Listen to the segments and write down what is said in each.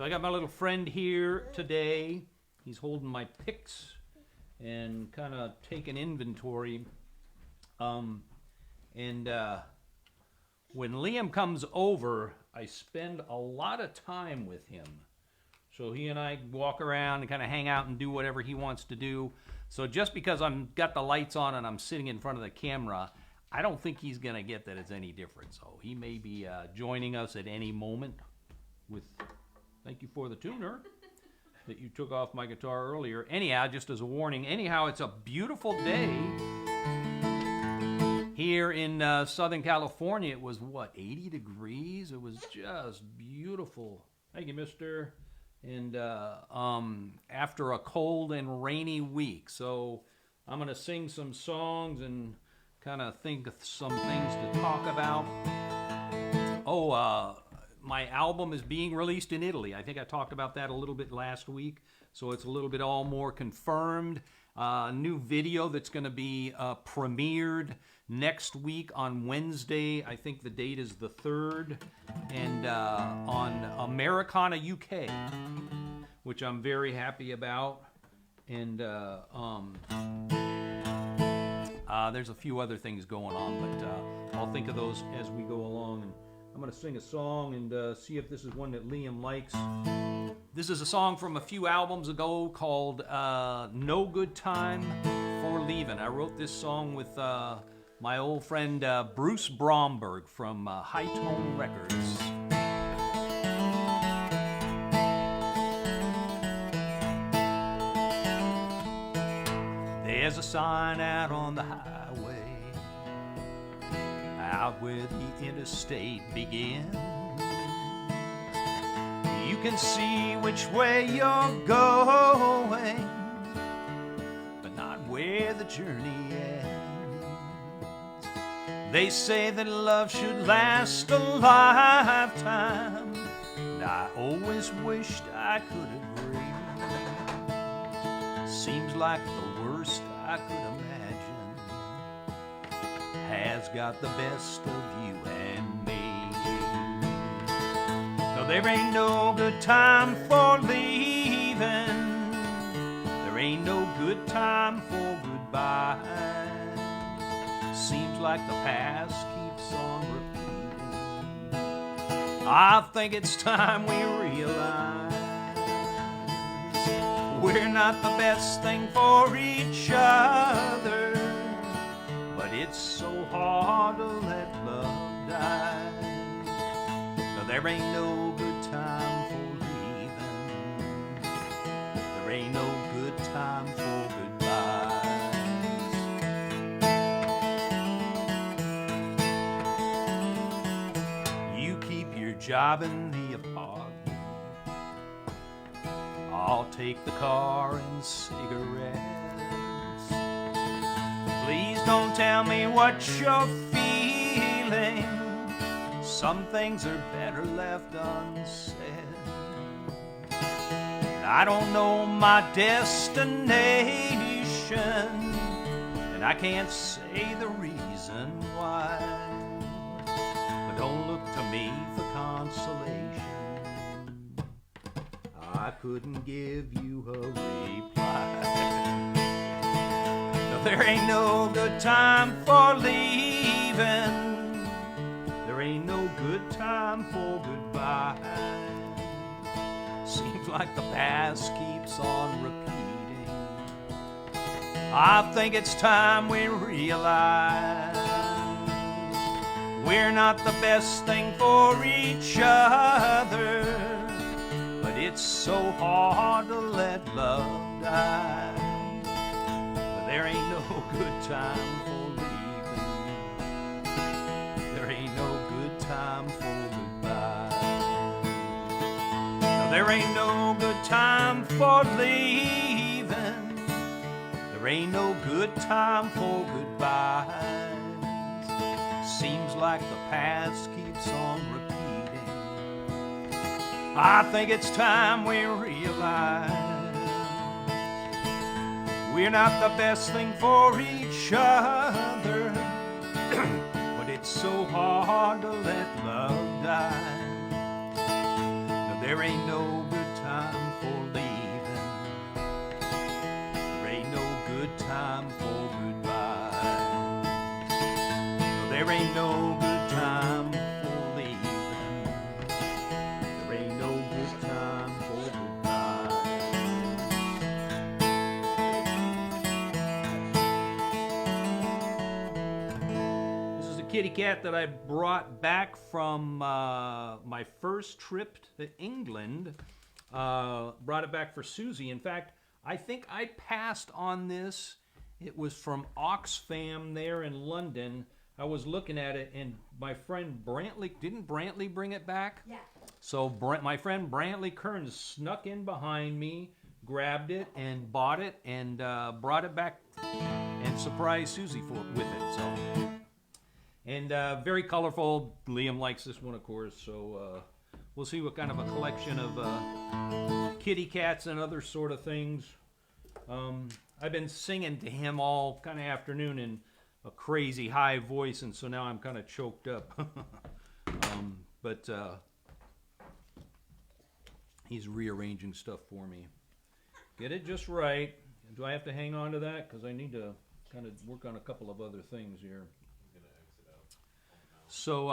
So I got my little friend here today. He's holding my picks and kind of taking inventory. When Liam comes over, I spend a lot of time with him. So he and I walk around and kind of hang out and do whatever he wants to do. So just because I'm got the lights on and I'm sitting in front of the camera, I don't think he's going to get that it's any different. So he may be joining us at any moment with, thank you for the tuner that you took off my guitar earlier. Anyhow, just as a warning, it's a beautiful day. Here in Southern California, it was, 80 degrees? It was just beautiful. Thank you, mister. And after a cold and rainy week. So I'm going to sing some songs and kind of think of some things to talk about. My album is being released in Italy. I think I talked about that a little bit last week. So it's a little bit all more confirmed. New video that's going to be premiered next week on Wednesday. I think the date is the 3rd. And on Americana UK, which I'm very happy about. And there's a few other things going on, but I'll think of those as we go along. And I'm going to sing a song and see if this is one that Liam likes. This is a song from a few albums ago called No Good Time for Leaving. I wrote this song with my old friend Bruce Bromberg from High Tone Records. There's a sign out on the highway, out where the interstate begins. You can see which way you're going, but not where the journey ends. They say that love should last a lifetime, and I always wished I could agree. Seems like the worst I could imagine has got the best of you and me. No, there ain't no good time for leaving. There ain't no good time for goodbye. Seems like the past keeps on repeating. I think it's time we realize we're not the best thing for each other, but it's so hard to let love die. No, there ain't no good time for leaving. There ain't no good time for goodbyes. You keep your job in the apartment, I'll take the car and cigarettes. Please don't tell me what you're feeling. Some things are better left unsaid. I don't know my destination, and I can't say the reason why. But don't look to me for consolation. I couldn't give you a reply. No, there ain't no good time for leaving. There ain't no good time for goodbye. Seems like the past keeps on repeating. I think it's time we realize we're not the best thing for each other. It's so hard to let love die. But there ain't no good time for leaving. There ain't no good time for goodbye. No, there ain't no good time for leaving. There ain't no good time for goodbyes. Seems like the past keeps on repeating. I think it's time we realize we're not the best thing for each other, but it's so hard to let love die. No, there ain't no good for leaving. There ain't no good time for goodbye. No, there ain't no good time for leaving. There ain't no good time for goodbye. This is a kitty cat that I brought back from my first trip to England. Brought it back for Susie. In fact, I think I passed on this. It was from Oxfam there in London. I was looking at it, and my friend Brantley, didn't Brantley bring it back? Yeah. So my friend Brantley Kearns snuck in behind me, grabbed it, and bought it, and brought it back and surprised Susie with it. So, and very colorful. Liam likes this one, of course. So we'll see what kind of a collection of kitty cats and other sort of things. I've been singing to him all kind of afternoon in a crazy high voice, and so now I'm kind of choked up. But he's rearranging stuff for me. Get it just right. Do I have to hang on to that? Because I need to kind of work on a couple of other things here. So,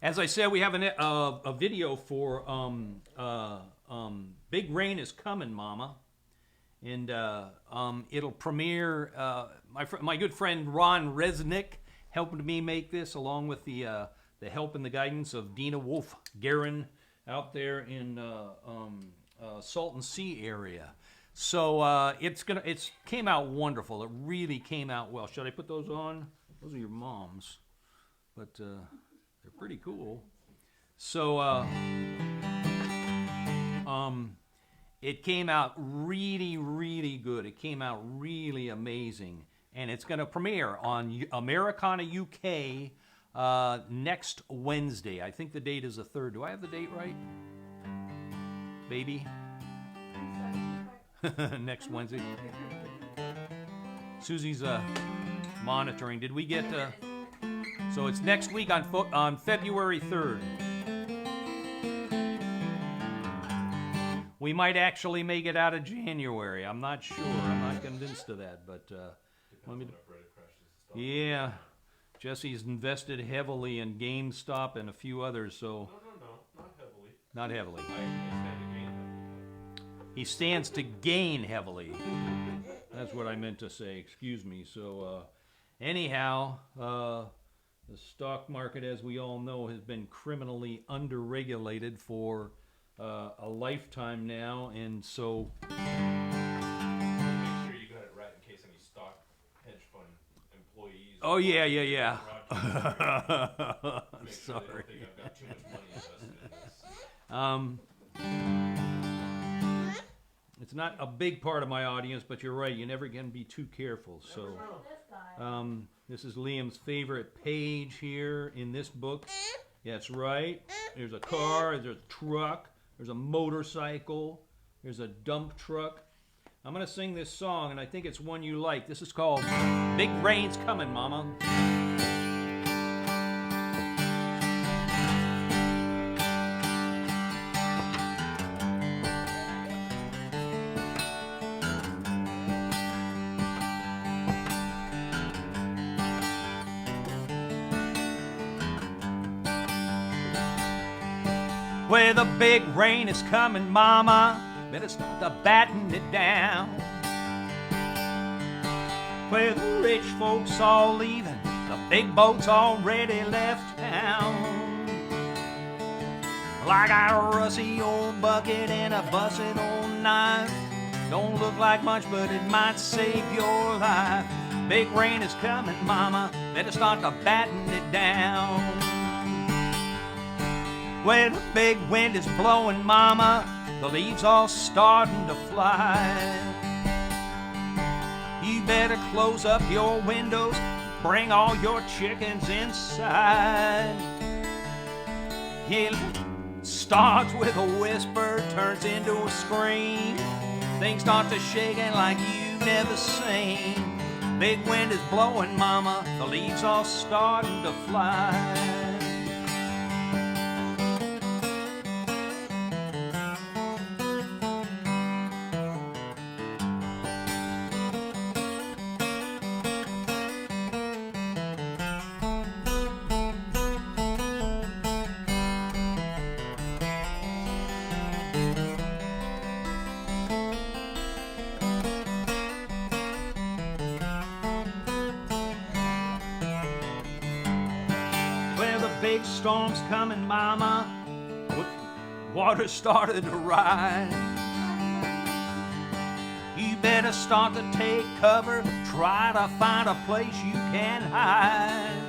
as I said, we have a video for Big Rain is Coming, Mama. And it'll premiere, my good friend Ron Resnick helped me make this, along with the help and the guidance of Dina Wolf-Guerin out there in Salton Sea area. So it came out wonderful. It really came out well. Should I put those on? Those are your mom's, but they're pretty cool. So it came out really, really good. It came out really amazing. And it's going to premiere on Americana UK next Wednesday. I think the date is the 3rd. Do I have the date right? Baby? Next Wednesday. Susie's monitoring. Did we get... so it's next week on February 3rd. We might actually make it out of January. I'm not sure. I'm not convinced of that, but yeah, Jesse's invested heavily in GameStop and a few others. So No, not heavily. not heavily. I stand to gain. He stands to gain heavily. That's what I meant to say. Excuse me. So anyhow, the stock market, as we all know, has been criminally underregulated for a lifetime now, and so Make sure you got it right in case any stock hedge fund employees. oh yeah. Make sure Sorry. they don't think I've got too much money invested in this. It's not a big part of my audience, but you're right, you never can be too careful. So this is Liam's favorite page here in this book. That's right. There's a car, there's a truck, there's a motorcycle, there's a dump truck. I'm going to sing this song, and I think it's one you like. This is called Big Rain's Coming, Mama. Where the big rain is coming, Mama, better start to batten it down. Where the rich folks all leaving, the big boats already left town. Well, I got a rusty old bucket and a busted old knife. Don't look like much, but it might save your life. Big rain is coming, Mama, better start to batten it down. Where the big wind is blowing, Mama, the leaves all starting to fly. You better close up your windows, bring all your chickens inside. It starts with a whisper, turns into a scream. Things start to shaking like you've never seen. Big wind is blowing, Mama, the leaves all starting to fly. big storm's coming, mama. Water started to rise. You better start to take cover. Try to find a place you can hide.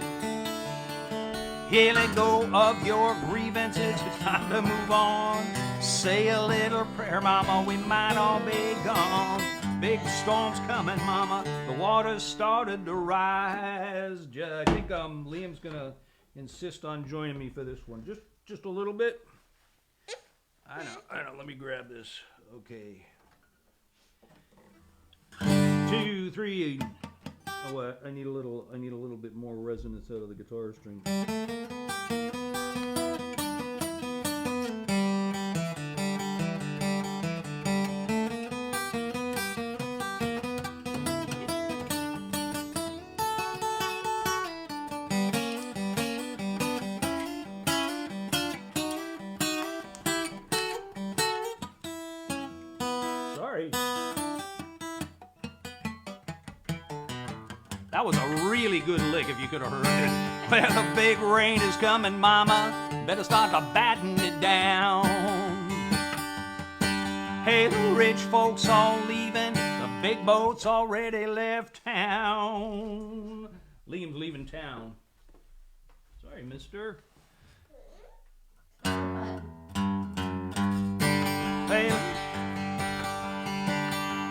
Hey, let go of your grievances. It's time to move on. Say a little prayer, mama. We might all be gone. Big storm's coming, mama. The water's started to rise. I think Liam's gonna insist on joining me for this one. Just a little bit. I know. Let me grab this. Okay. 2, 3. Oh, I need a little bit more resonance out of the guitar string. Sorry. That was a really good lick if you could have heard it. Well, the big rain is coming, mama. Better start to batten it down. Hey, the rich folks all leaving. The big boat's already left town. Liam's leaving town. Sorry, mister.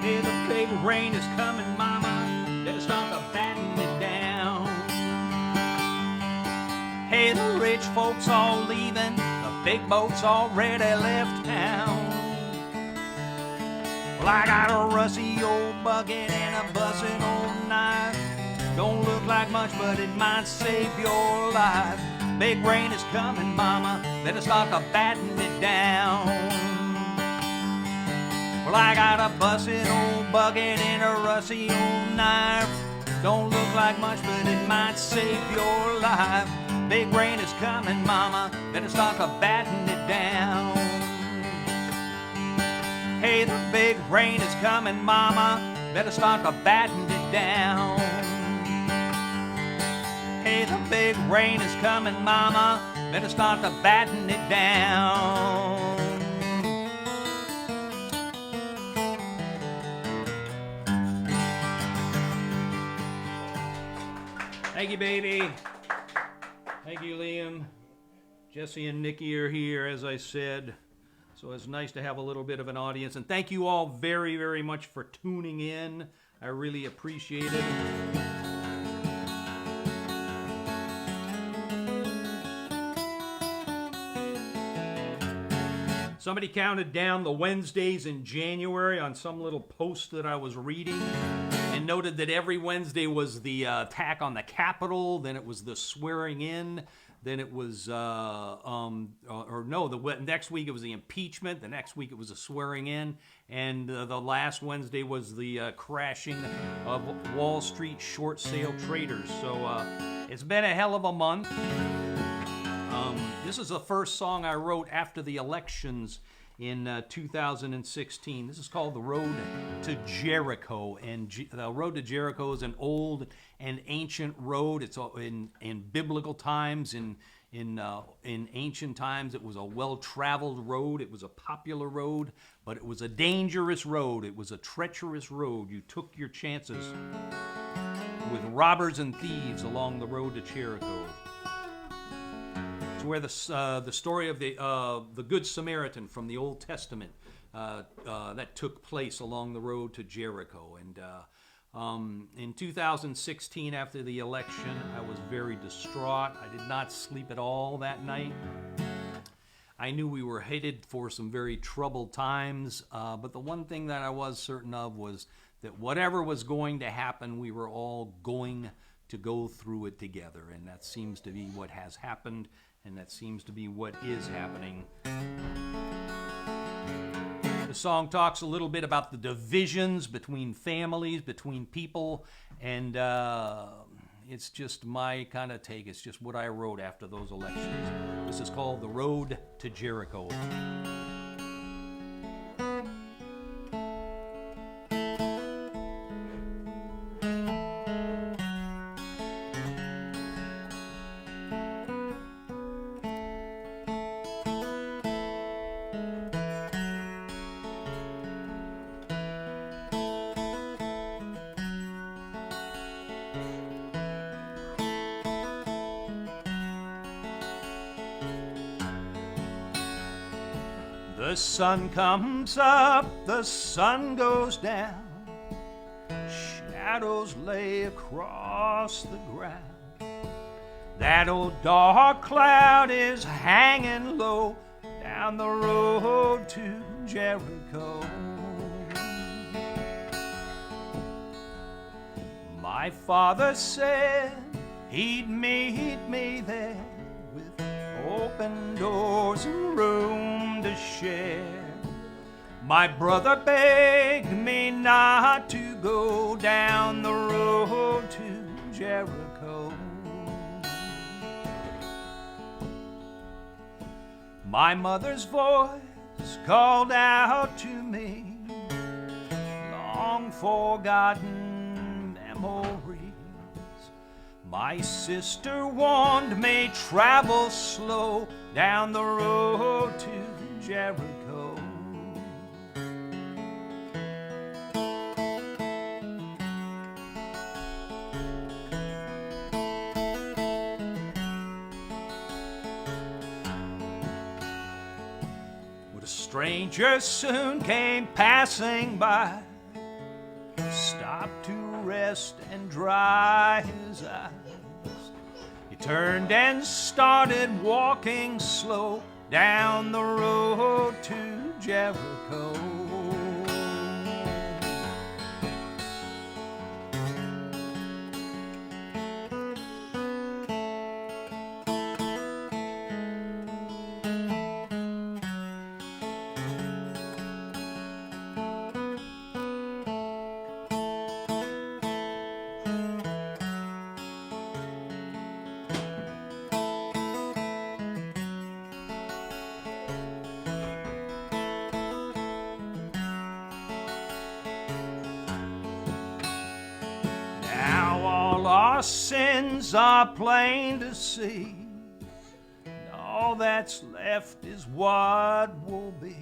Hey, the big rain is coming, mama. Better start to batten it down. Hey, the rich folks all leaving. The big boat's already left town. Well, I got a rusty old bucket and a busted old knife. Don't look like much, but it might save your life. Big rain is coming, mama. Better start to batten it down. Well, I got a busted old bucket and a rusty old knife. Don't look like much, but it might save your life. Big rain is coming, mama. Better start to batten it down. Hey, the big rain is coming, mama. Better start to batten it down. Hey, the big rain is coming, mama. Better start to batten it down. Thank you, baby. Thank you, Liam. Jesse and Nikki are here, as I said. So it's nice to have a little bit of an audience. And thank you all very, very much for tuning in. I really appreciate it. Somebody counted down the Wednesdays in January on some little post that I was reading and noted that every Wednesday was the attack on the Capitol, then it was the swearing in, then it was, the next week it was the impeachment, the next week it was the swearing in, and the last Wednesday was the crashing of Wall Street short sale traders. So it's been a hell of a month. This is the first song I wrote after the elections in 2016. This is called The Road to Jericho. And the Road to Jericho is an old and ancient road. It's in biblical times, in ancient times, it was a well-traveled road. It was a popular road, but it was a dangerous road. It was a treacherous road. You took your chances with robbers and thieves along the road to Jericho. Where the story of the Good Samaritan from the Old Testament that took place along the road to Jericho. And in 2016, after the election, I was very distraught. I did not sleep at all that night. I knew we were headed for some very troubled times, but the one thing that I was certain of was that whatever was going to happen, we were all going to go through it together. And that seems to be what has happened. And that seems to be what is happening. The song talks a little bit about the divisions between families, between people, and it's just my kind of take. It's just what I wrote after those elections. This is called The Road to Jericho. The sun comes up, the sun goes down. Shadows lay across the ground. That old dark cloud is hanging low down the road to Jericho. My father said he'd meet me there with open doors and room to share. My brother begged me not to go down the road to Jericho. My mother's voice called out to me, long forgotten memories. My sister warned me, travel slow down the road to Jericho. A stranger soon came passing by, stopped to rest and dry his eyes. He turned and started walking slow down the road to Jericho. Our sins are plain to see, and all that's left is what will be,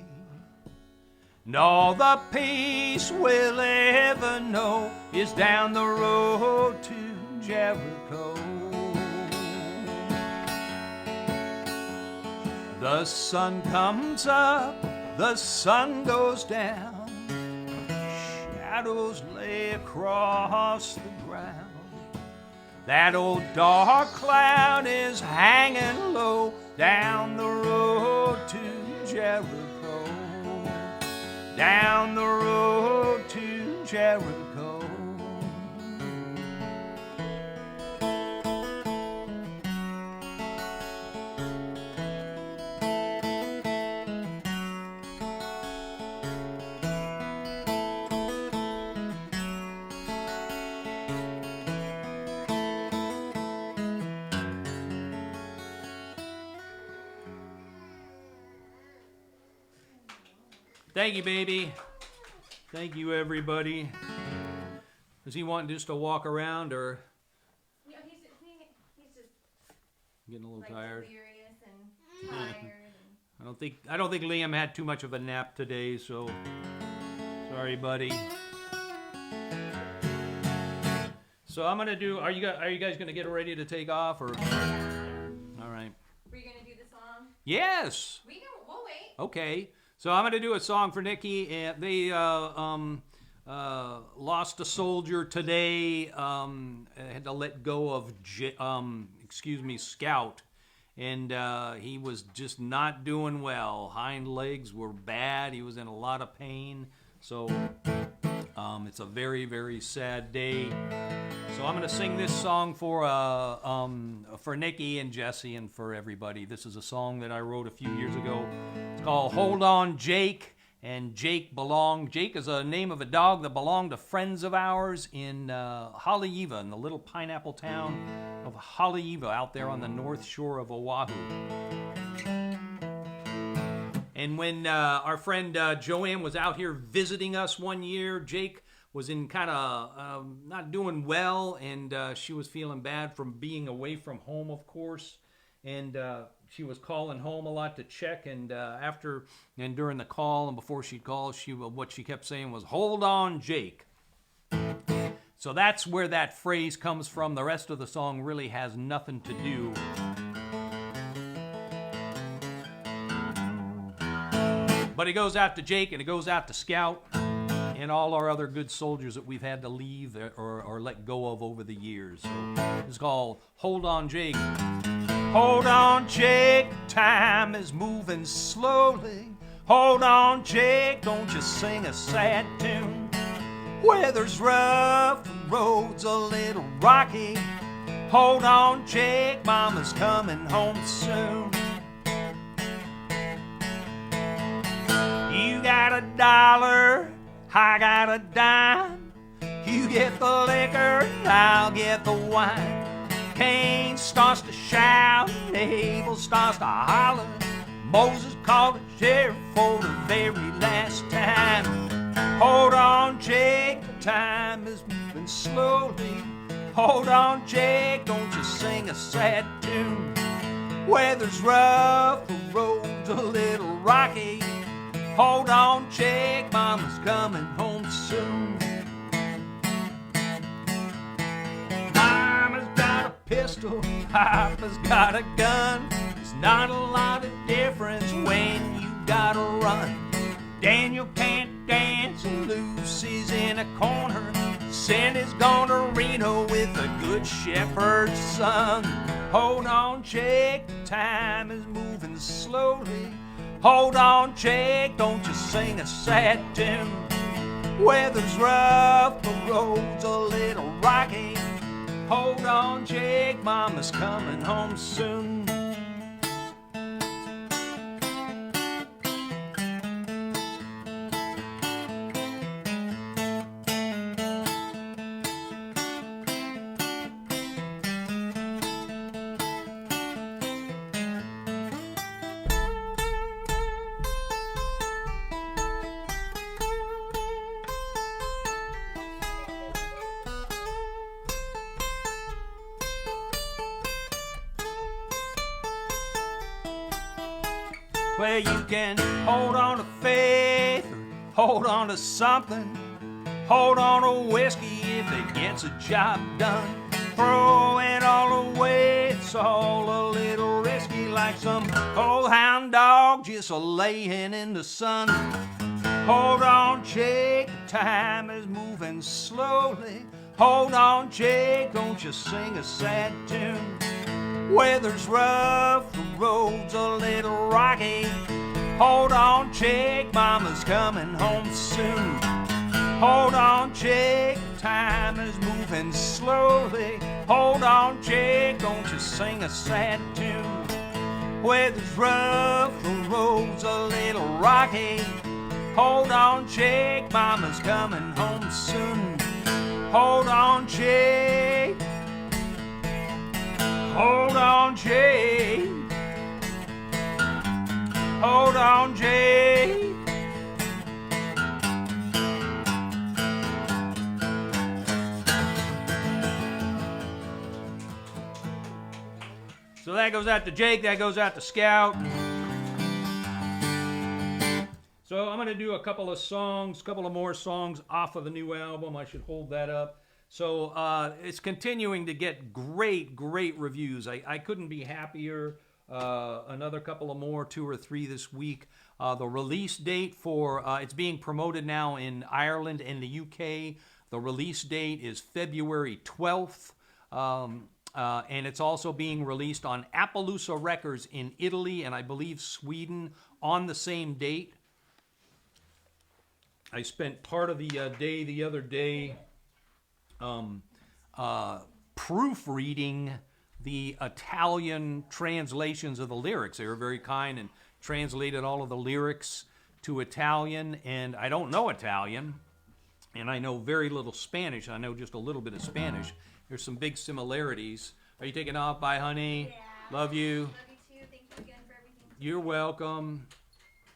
and all the peace we'll ever know is down the road to Jericho. The sun comes up, the sun goes down, shadows lay across the ground. That old dark cloud is hanging low down the road to Jericho. Down the road to Jericho. Thank you, baby. Thank you, everybody. Is he wanting just to walk around, or No, he's just getting a little like tired? delirious and tired. And I don't think Liam had too much of a nap today, so sorry, buddy. So I'm gonna do. Are you guys gonna get ready to take off, or? All right. Were you gonna do the song? Yes. We'll wait. Okay. So I'm going to do a song for Nikki. They lost a soldier today. Had to let go of, Scout. And he was just not doing well. Hind legs were bad. He was in a lot of pain. So it's a very, very sad day. So I'm going to sing this song for Nikki and Jesse and for everybody. This is a song that I wrote a few years ago. It's called Hold On, Jake. And Jake is a name of a dog that belonged to friends of ours in Haleiwa, in the little pineapple town of Haleiwa out there on the north shore of Oahu. And when our friend Joanne was out here visiting us one year, Jake was in kind of not doing well, and she was feeling bad from being away from home, of course. And she was calling home a lot to check, and during the call and before she'd call, what she kept saying was, "Hold on, Jake." So that's where that phrase comes from. The rest of the song really has nothing to do. But it goes out to Jake, and it goes out to Scout and all our other good soldiers that we've had to leave or let go of over the years. So it's called Hold On Jake. Hold on, Jake, time is moving slowly. Hold on, Jake, don't you sing a sad tune. Weather's rough, the road's a little rocky. Hold on, Jake, Mama's coming home soon. You got $1, I got a dime. You get the liquor, I'll get the wine. Cain starts to shout, Abel starts to holler. Moses called the sheriff for the very last time. Hold on, Jake, the time is moving slowly. Hold on, Jake, don't you sing a sad tune. Weather's rough, the road's a little rocky. Hold on, Jake, Mama's coming home soon. Mama's got a pistol, Papa's got a gun. There's not a lot of difference when you gotta run. Daniel can't dance and Lucy's in a corner. Cindy's gone to Reno with a good shepherd's son. Hold on, Jake, time is moving slowly. Hold on, Jake, don't you sing a sad tune. Weather's rough, the road's a little rocky. Hold on, Jake, Mama's coming home soon. Well, you can hold on to faith or hold on to something. Hold on to whiskey if it gets a job done. Throw it all away, it's all a little risky, like some old hound dog just laying in the sun. Hold on, Jake, the time is moving slowly. Hold on, Jake, don't you sing a sad tune. Weather's rough, the road's a little rocky. Hold on, Jake, Mama's coming home soon. Hold on, Jake, time is moving slowly. Hold on, Jake, don't you sing a sad tune. Weather's rough, the road's a little rocky. Hold on, Jake, Mama's coming home soon. Hold on, Jake. Hold on, Jake. Hold on, Jake. So that goes out to Jake, that goes out to Scout. So I'm going to do a couple of more songs off of the new album. I should hold that up. So it's continuing to get great reviews. I couldn't be happier. Another couple of more, 2 or 3 this week. The release date for, it's being promoted now in Ireland and the UK. The release date is February 12th. And it's also being released on Appaloosa Records in Italy and I believe Sweden on the same date. I spent part of the day the other day proofreading the Italian translations of the lyrics. They were very kind and translated all of the lyrics to Italian, and I don't know Italian, and I know very little Spanish. I know just a little bit of Spanish. There's some big similarities. Are you taking off? Bye, honey. Yeah. Love you. Love you too. Thank you again for everything. You're welcome.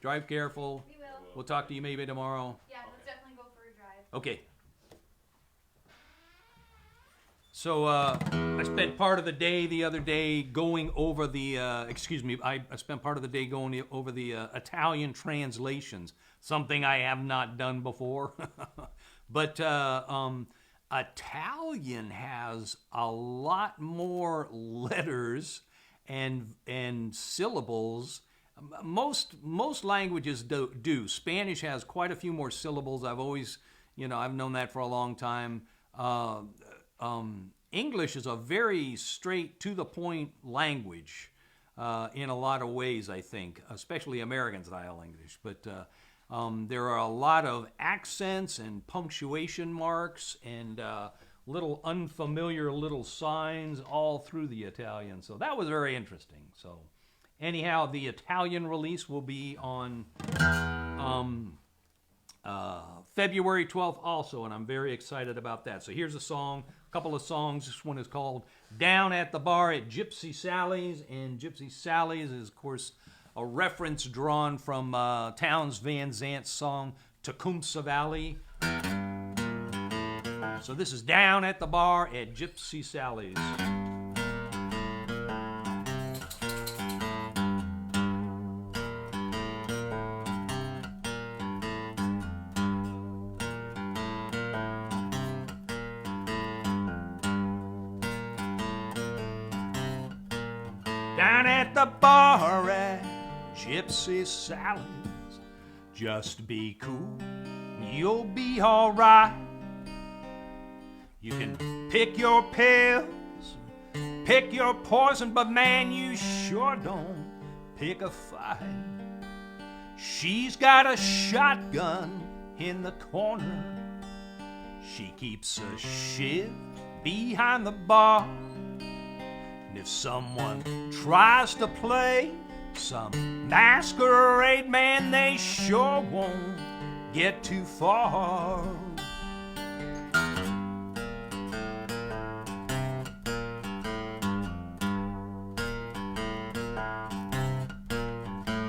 Drive careful. We will. We'll talk to you maybe tomorrow. Yeah, let's definitely go for a drive. Okay. So I spent part of the day the other day going over the, I spent part of the day going over the Italian translations, something I have not done before. But Italian has a lot more letters and syllables Most languages do. Spanish has quite a few more syllables. I've always, I've known that for a long time. English is a very straight to the point language in a lot of ways, I think, especially American style English. But there are a lot of accents and punctuation marks and little unfamiliar little signs all through the Italian. So that was very interesting. So anyhow, the Italian release will be on February 12th also, and I'm very excited about that. So here's a couple of songs. This one is called Down at the Bar at Gypsy Sally's, and Gypsy Sally's is, of course, a reference drawn from Townes Van Zant's song Tecumseh Valley. So this is Down at the Bar at Gypsy Sally's. Down at the bar at Gypsy Sally's, just be cool, you'll be alright. You can pick your pills, pick your poison, but man, you sure don't pick a fight. She's got a shotgun in the corner, she keeps a shiv behind the bar. And if someone tries to play some masquerade, man, they sure won't get too far.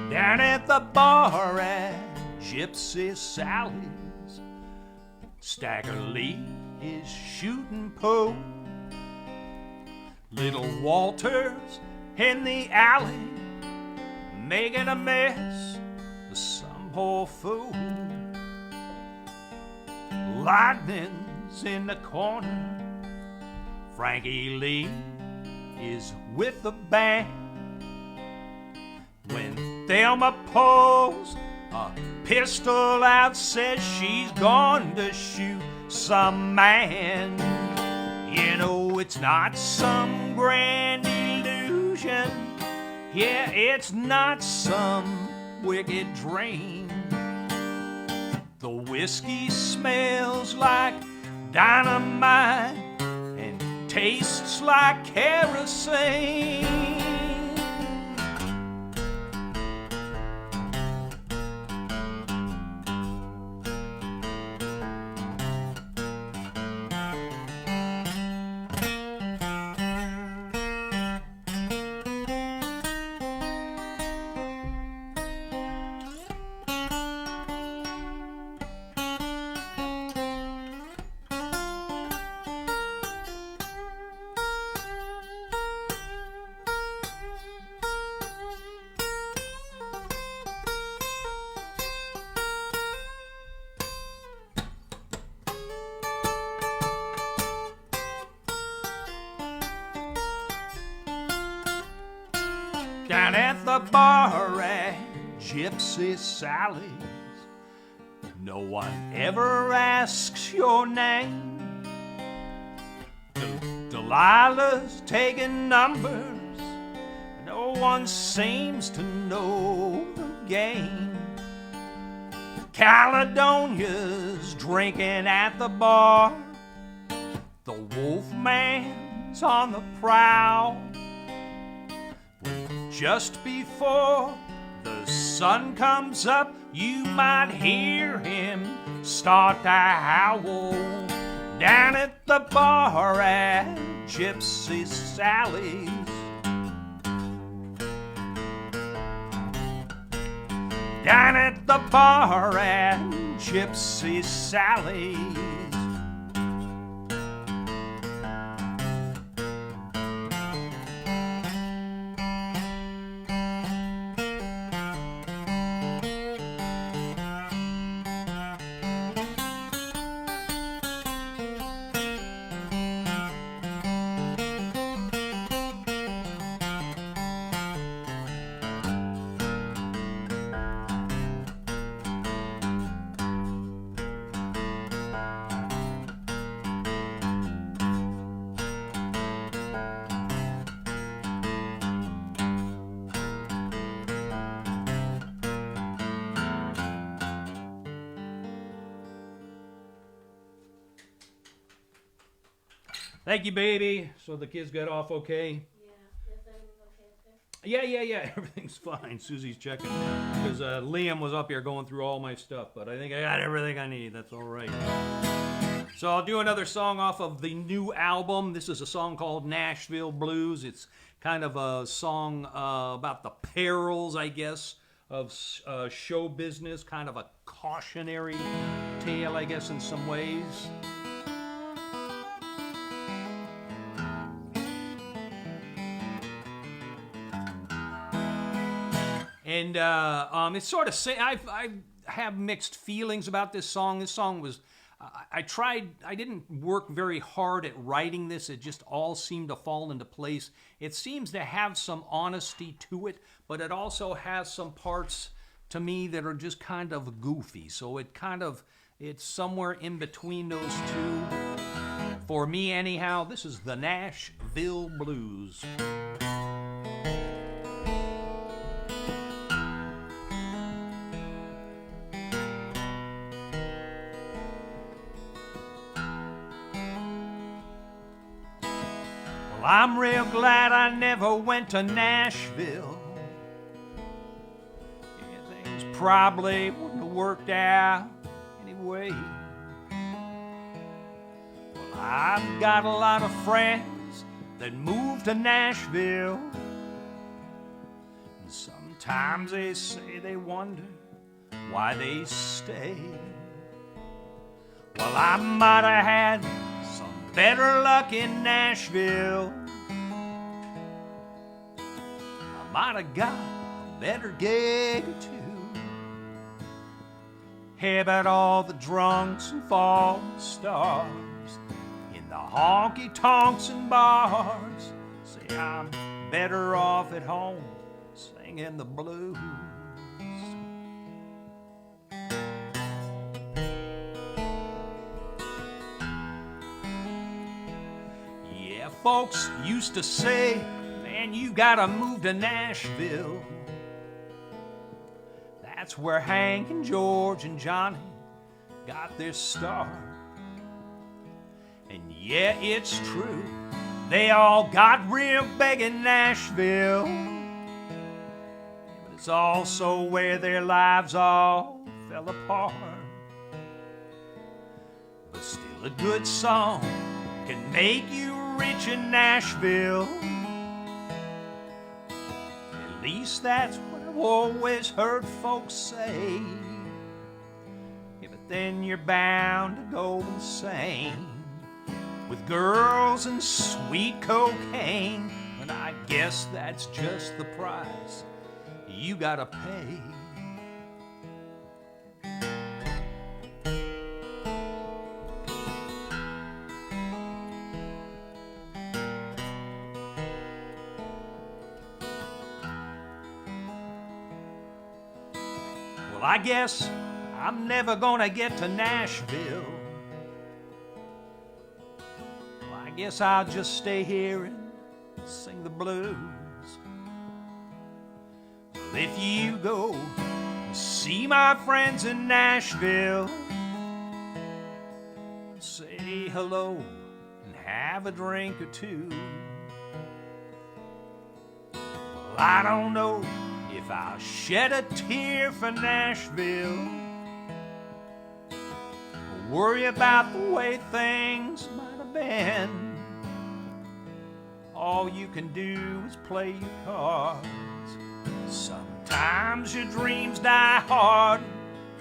Down at the bar at Gypsy Sally's, Stagger Lee is shooting pool. Little Walter's in the alley, making a mess of some poor fool. Lightning's in the corner, Frankie Lee is with the band. When Thelma pulls a pistol out, says she's going to shoot some man. You know it's not some grand illusion, yeah, it's not some wicked dream. The whiskey smells like dynamite and tastes like kerosene. Down at the bar at Gypsy Sally's, no one ever asks your name. Delilah's taking numbers, no one seems to know the game. Caledonia's drinking at the bar, the Wolfman's on the prowl. Just before the sun comes up, you might hear him start to howl. Down at the bar at Gypsy Sally's, down at the bar at Gypsy Sally's. Thank you, baby. So the kids got off okay? Yeah. Everything's fine. Susie's checking because Liam was up here going through all my stuff, but I think I got everything I need. That's all right. So I'll do another song off of the new album. This is a song called Nashville Blues. It's kind of a song about the perils, I guess, of show business. Kind of a cautionary tale, I guess, in some ways. And it's sort of I have mixed feelings about this song. This song was I didn't work very hard at writing this. It just all seemed to fall into place. It seems to have some honesty to it, but it also has some parts to me that are just kind of goofy. So it's somewhere in between those two. For me anyhow, this is the Nashville Blues. I'm real glad I never went to Nashville. Yeah, things probably wouldn't have worked out anyway. Well, I've got a lot of friends that moved to Nashville. And sometimes they say they wonder why they stayed. Well, I might have had some better luck in Nashville. I might have got a better gig or two. Hey, about all the drunks and fallen stars in the honky-tonks and bars. Say I'm better off at home singing the blues. Folks used to say, man, you gotta move to Nashville. That's where Hank and George and Johnny got their start. And yeah, it's true, they all got real big in Nashville. But it's also where their lives all fell apart. But still a good song can make you rich in Nashville. At least that's what I've always heard folks say. Yeah, but then you're bound to go insane with girls and sweet cocaine. And I guess that's just the price you gotta pay. Well, I guess I'm never gonna get to Nashville. Well, I guess I'll just stay here and sing the blues. Well, if you go see my friends in Nashville, say hello and have a drink or two. Well, I don't know if I'll shed a tear for Nashville, or worry about the way things might have been. All you can do is play your cards. Sometimes your dreams die hard.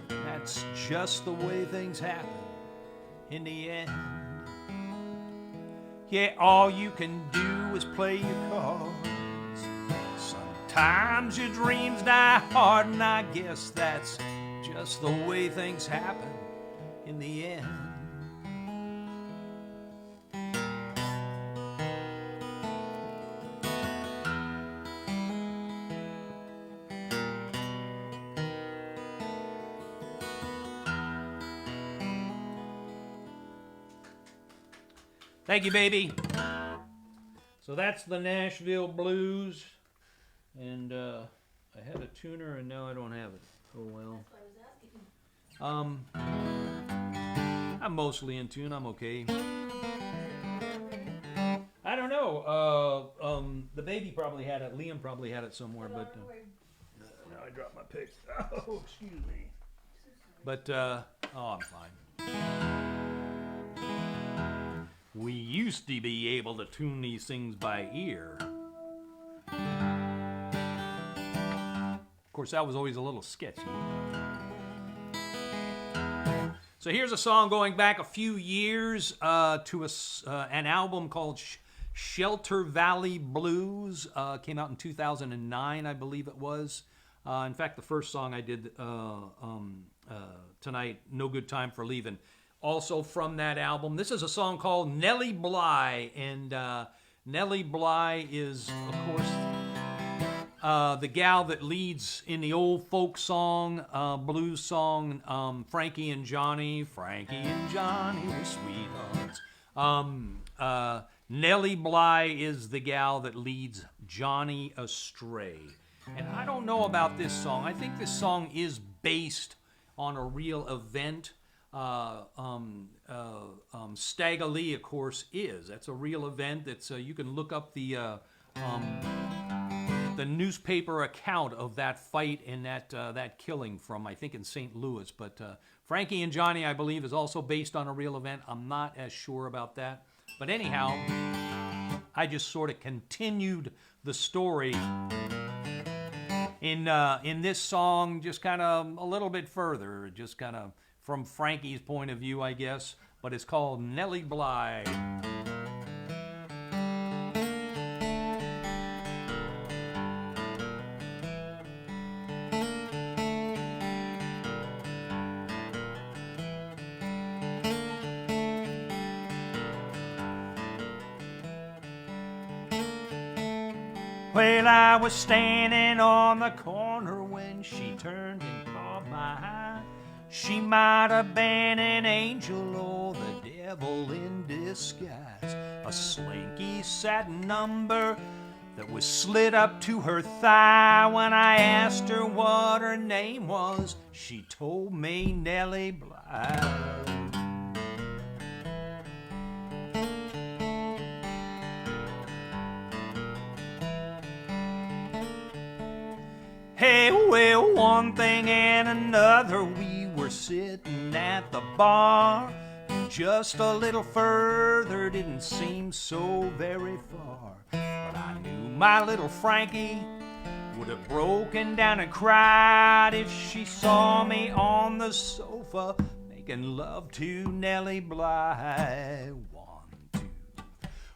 That's just the way things happen in the end. Yeah, all you can do is play your cards. Sometimes your dreams die hard, and I guess that's just the way things happen in the end. Thank you, baby. So that's the Nashville Blues. And I had a tuner and now I don't have it. Oh well. I'm mostly in tune. I'm okay. know. The baby probably had it. Liam probably had it somewhere, but now I dropped my pick. Oh, excuse me. But oh, I'm fine. We used to be able to tune these things by ear. Of course, that was always a little sketchy. So here's a song going back a few years to an album called Shelter Valley Blues. Came out in 2009, I believe it was. In fact, the first song I did tonight, No Good Time for Leaving, also from that album. This is a song called Nellie Bly, and Nellie Bly is, of course, the gal that leads in the old folk song, blues song, Frankie and Johnny were sweethearts. Nellie Bly is the gal that leads Johnny Astray. And I don't know about this song. I think this song is based on a real event. Stagger Lee, of course, is. That's a real event. That's you can look up the newspaper account of that fight and that killing from, I think, in St. Louis. But Frankie and Johnny, I believe, is also based on a real event. I'm not as sure about that. But anyhow, I just sort of continued the story in this song, just kind of a little bit further, just kind of from Frankie's point of view, I guess. But it's called Nellie Bly. Well, I was standing on the corner when she turned and caught my eye. She might have been an angel or the devil in disguise. A slinky satin number that was slid up to her thigh. When I asked her what her name was, she told me Nellie Bly. Hey, well, one thing and another, we were sitting at the bar. Just a little further, didn't seem so very far. But I knew my little Frankie would have broken down and cried if she saw me on the sofa making love to Nellie Bly.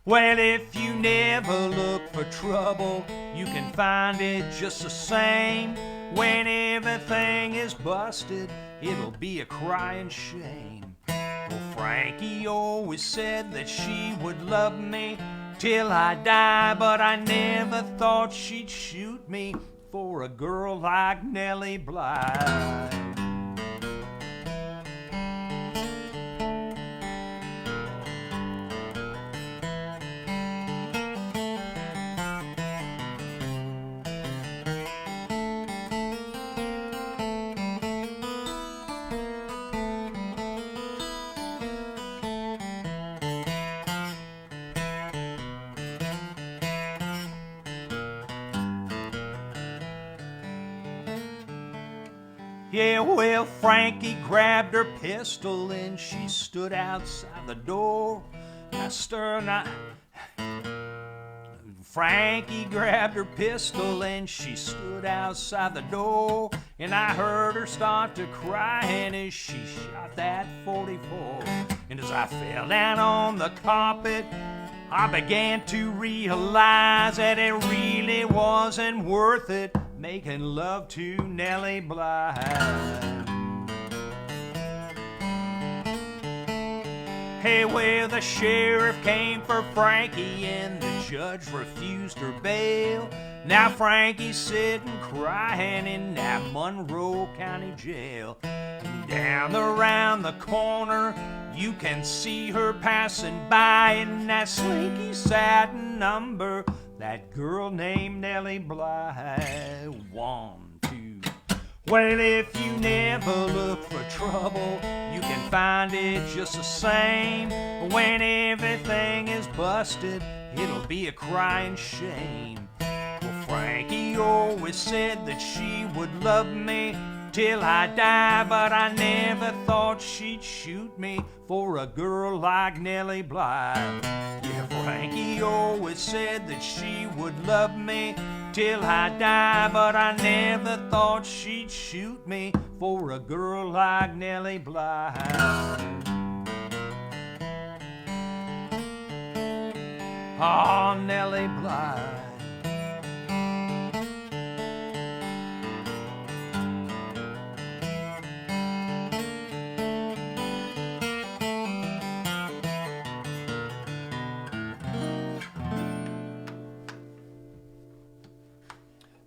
Well, if you never look for trouble, you can find it just the same. When everything is busted, it'll be a crying shame. Well, Frankie always said that she would love me till I die, but I never thought she'd shoot me for a girl like Nellie Bly. Yeah, well, Frankie grabbed her pistol and she stood outside the door. Frankie grabbed her pistol and she stood outside the door. And I heard her start to cry as she shot that 44. And as I fell down on the carpet, I began to realize that it really wasn't worth it making love to Nellie Bly. Hey, well, the sheriff came for Frankie and the judge refused her bail. Now Frankie's sitting crying in that Monroe County jail. And down around the corner, you can see her passing by in that slinky satin number. That girl named Nellie Bly. 1, 2. Well, if you never look for trouble, you can find it just the same. When everything is busted, it'll be a crying shame. Well, Frankie always said that she would love me till I die, but I never thought she'd shoot me for a girl like Nellie Bly. Yeah, Frankie always said that she would love me till I die, but I never thought she'd shoot me for a girl like Nellie Bly. Oh, Nellie Bly.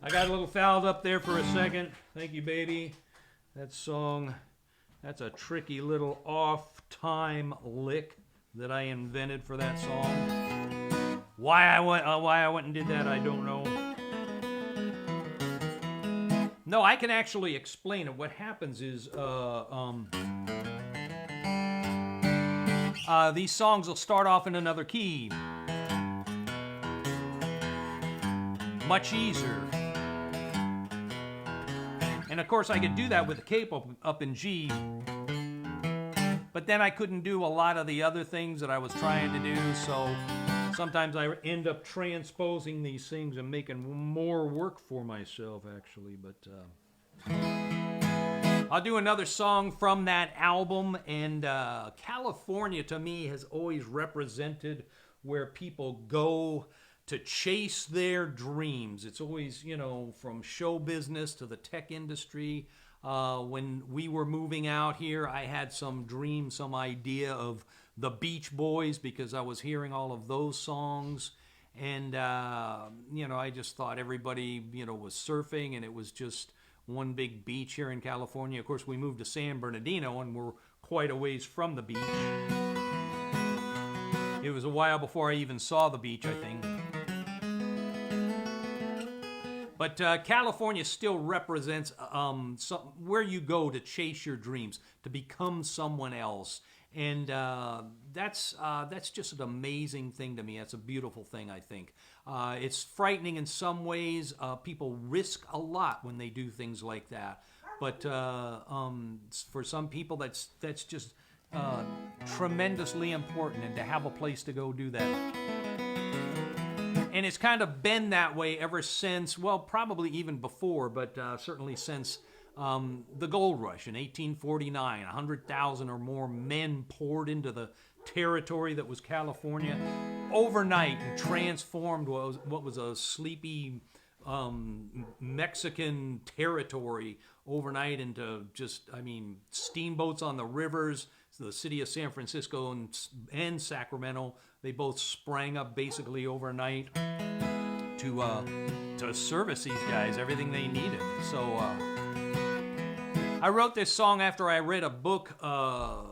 I got a little fouled up there for a second. Thank you, baby. That song, that's a tricky little off-time lick that I invented for that song. Why I went and did that, I don't know. No, I can actually explain it. What happens is these songs will start off in another key. Much easier. And of course I could do that with the cape up in G, but then I couldn't do a lot of the other things that I was trying to do, so sometimes I end up transposing these things and making more work for myself, actually. But I'll do another song from that album, and California to me has always represented where people go to chase their dreams. It's always, you know, from show business to the tech industry. When we were moving out here, I had some dream, some idea of the Beach Boys because I was hearing all of those songs. And, you know, I just thought everybody, you know, was surfing and it was just one big beach here in California. Of course, we moved to San Bernardino and we're quite a ways from the beach. It was a while before I even saw the beach, I think. But California still represents where you go to chase your dreams, to become someone else. And that's just an amazing thing to me. That's a beautiful thing, I think. It's frightening in some ways. People risk a lot when they do things like that. But for some people, that's just tremendously important, and to have a place to go do that. And it's kind of been that way ever since, well, probably even before, but certainly since the gold rush in 1849. 100,000 or more men poured into the territory that was California overnight and transformed what was a sleepy Mexican territory overnight into just, I mean, steamboats on the rivers. So the city of San Francisco and Sacramento, they both sprang up basically overnight to service these guys everything they needed. So I wrote this song after I read a book. I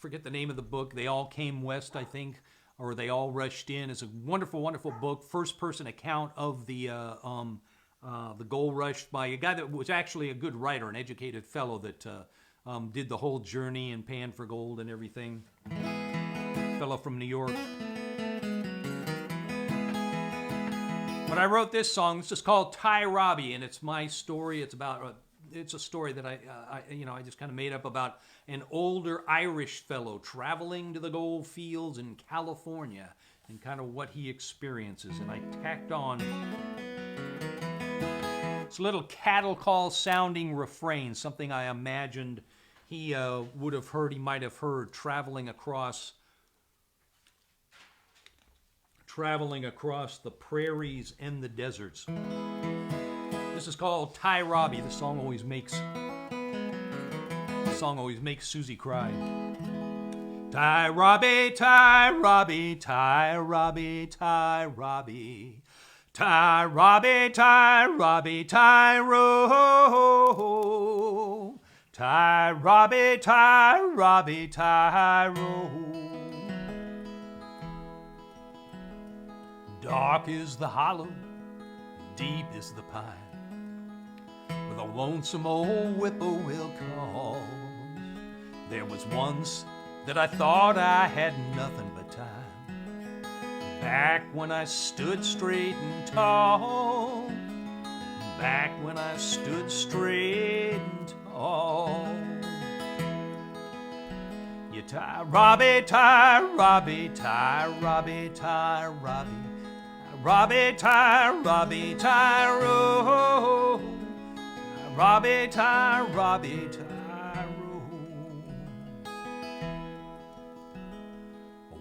forget the name of the book. They All Came West, I think, or They All Rushed In. It's a wonderful, wonderful book, first-person account of the gold rush by a guy that was actually a good writer, an educated fellow that did the whole journey and panned for gold and everything. Fellow from New York. But I wrote this song. It's just called Ty Robbie, and it's my story. It's about it's a story that I just kind of made up about an older Irish fellow traveling to the gold fields in California and kind of what he experiences. And I tacked on this little cattle call sounding refrain, something I imagined he would have heard, he might have heard traveling across the prairies and the deserts. This is called Ty Robbie. The song always makes Susie cry. Ty Robbie, Ty Robbie, Ty Robbie, Ty Robbie. Ty Robbie, Ty Robbie, Tyro. Ty Robbie, Ty Robbie, Tyro. Dark is the hollow, deep is the pine. the lonesome old whippoorwill calls. There was once that I thought I had nothing but time, back when I stood straight and tall, back when I stood straight and tall. You tie, Robbie, tie, Robbie, tie, Robbie, tie, Robbie, Robbie, tie, Robbie, tie, row, Robbie, tie, Robbie, tie, row.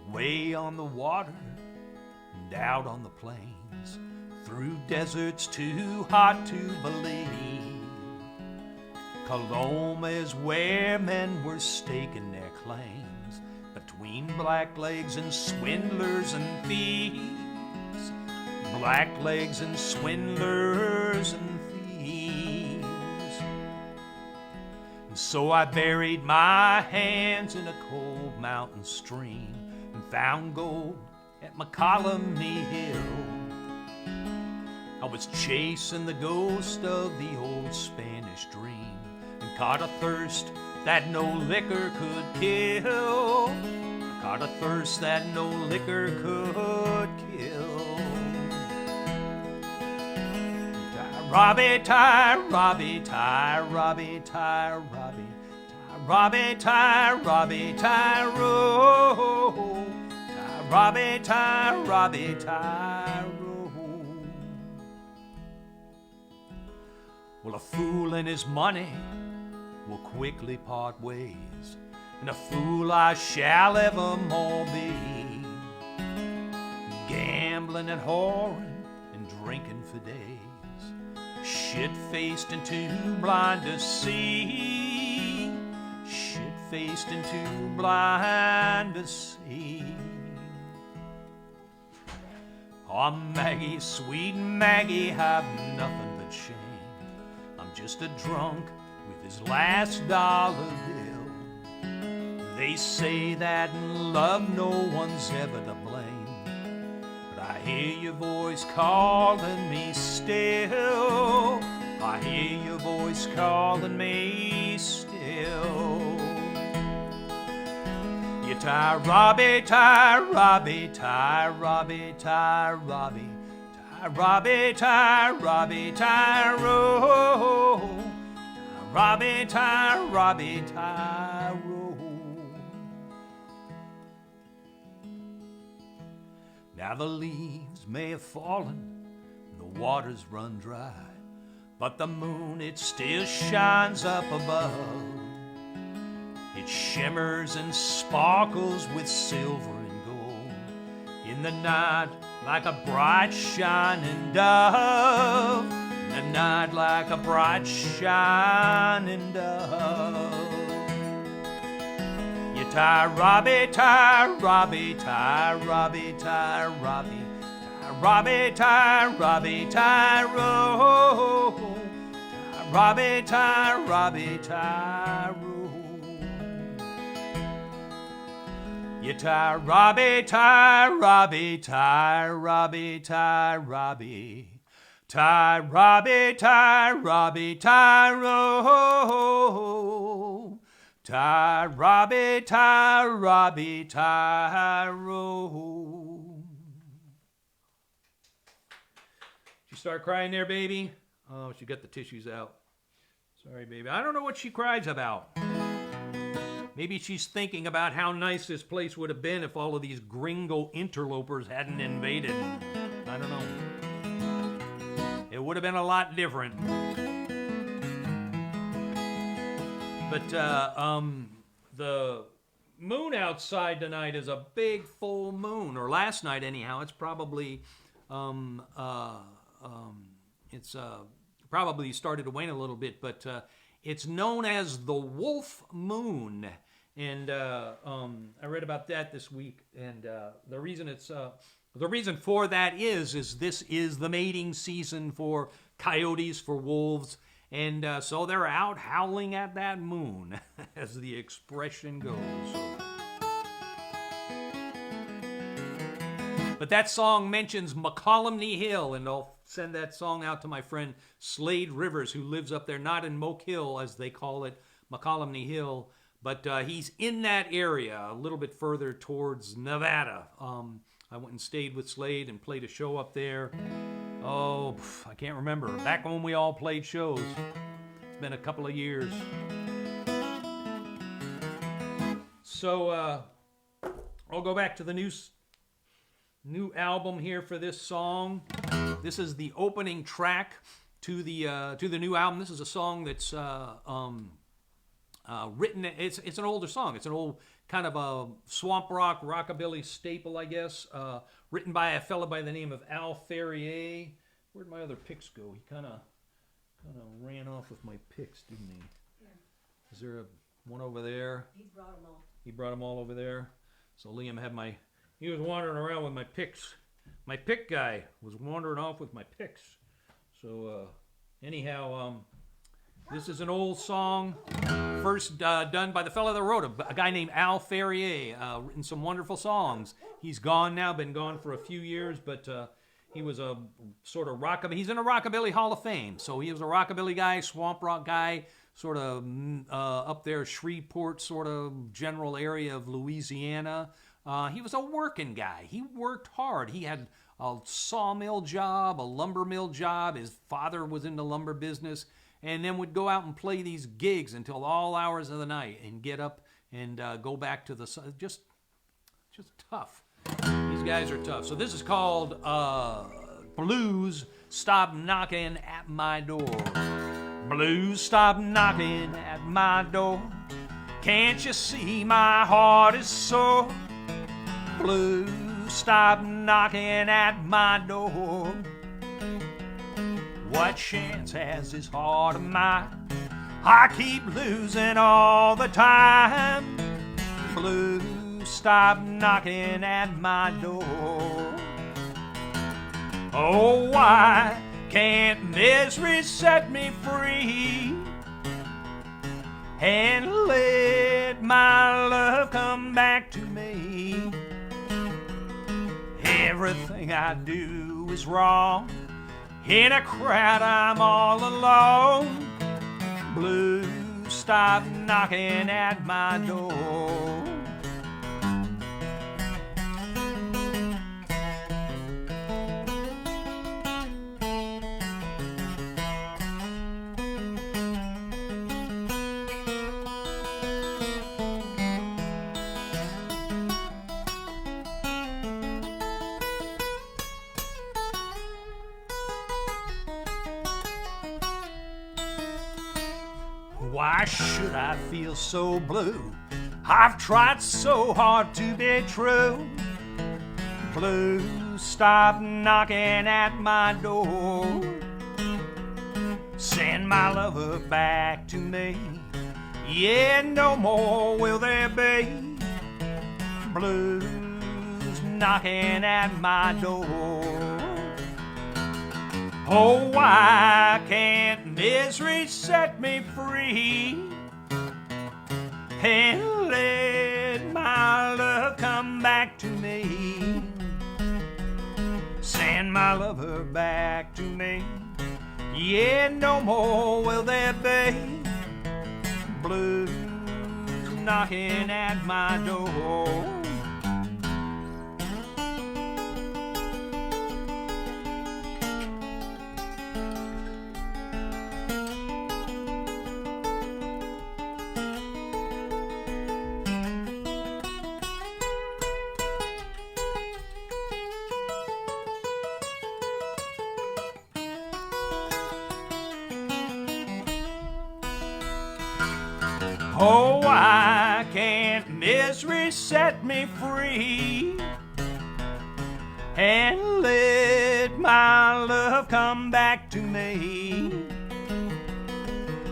Away on the water and out on the plains, through deserts too hot to believe, Coloma is where men were staking their claims, between blacklegs and swindlers and thieves, blacklegs and swindlers and thieves. And so I buried my hands in a cold mountain stream and found gold at McCollumney Hill. I was chasing the ghost of the old Spanish dream and caught a thirst that no liquor could kill. I caught a thirst that no liquor could kill. Tie, Robbie, tie, Robbie, tie, Robbie, tie, Robbie, tie, Robbie, tie, Robbie, tie, row, tie, Robbie, tie, Robbie, tie, row. Well, a fool and his money will quickly part ways, and a fool I shall evermore be, gambling and whoring and drinking for days, shit-faced and too blind to see, shit-faced and too blind to see. Oh, Maggie, sweet Maggie, have nothing but shame. I'm just a drunk with his last dollar bill. They say that in love no one's ever to blame, but I hear your voice calling me still. I hear your voice calling me still. You tie, Robbie, tie, Robbie, tie, Robbie, tie, Robbie, tie, Robbie, tie, Robbie, tie, row, Robbie, tie, Robbie, tie, row. Now the leaves may have fallen, and the waters run dry, but the moon, it still shines up above. It shimmers and sparkles with silver and gold in the night like a bright shining dove. In the night like a bright shining dove. You tie, Robbie, tie, Robbie, tie, Robbie, tie, Robbie, tie, Robbie, tie, Robbie, tie, row, tie, Robbie, tie, Robbie, tie, row. You tie, Robbie, tie, Robbie, tie, Robbie, tie, Robbie, tie, Robbie, tie, Robbie, tie, row, tie, Robbie, tie, Robbie, tie, row. Did you start crying there, baby? Oh, she got the tissues out. Sorry, baby. I don't know what she cries about. Maybe she's thinking about how nice this place would have been if all of these gringo interlopers hadn't invaded. I don't know. It would have been a lot different. But the moon outside tonight is a big full moon, or last night anyhow. It's probably probably started to wane a little bit, but it's known as the Wolf Moon. And I read about that this week, and the reason for that is this is the mating season for coyotes, for wolves, and so they're out howling at that moon, as the expression goes. But that song mentions McCollumney Hill, and I'll send that song out to my friend Slade Rivers, who lives up there, not in Moke Hill, as they call it, McCollumney Hill, but he's in that area, a little bit further towards Nevada. I went and stayed with Slade and played a show up there. Oh, I can't remember. Back when we all played shows. It's been a couple of years. So, I'll go back to the new album here for this song. This is the opening track to the new album. This is a song that's written. It's an older song. It's an old kind of a swamp rock rockabilly staple, I guess. Written by a fellow by the name of Al Ferrier. Where'd my other picks go? He kind of ran off with my picks, didn't he? Yeah. Is there one over there? He brought them all. He brought them all over there. So Liam had he was wandering around with my picks. My pick guy was wandering off with my picks. So anyhow, this is an old song, first done by the fellow that wrote it, a guy named Al Ferrier, written some wonderful songs. He's gone now, been gone for a few years, but he was a sort of rockabilly. He's in a Rockabilly Hall of Fame, so he was a rockabilly guy, swamp rock guy, sort of up there, Shreveport, sort of general area of Louisiana. He was a working guy. He worked hard. He had a sawmill job, a lumber mill job. His father was in the lumber business, and then would go out and play these gigs until all hours of the night and get up and go back to the sun. Just tough. These guys are tough. So this is called Blues Stop Knocking at My Door. Blues stop knocking at my door. Can't you see my heart is sore? Blues stop knocking at my door. What chance has this heart of mine? I keep losing all the time. Blues stop knocking at my door. Oh, why can't misery set me free and let my love come back to me? Everything I do is wrong. In a crowd I'm all alone. Blues stop knocking at my door. Why should I feel so blue? I've tried so hard to be true. Blues stop knocking at my door. Send my lover back to me. Yeah, no more will there be blues knocking at my door. Oh, why can't misery set me free and let my love come back to me? Send my lover back to me. Yeah, no more will there be blues knocking at my door. Oh, why can't misery set me free and let my love come back to me?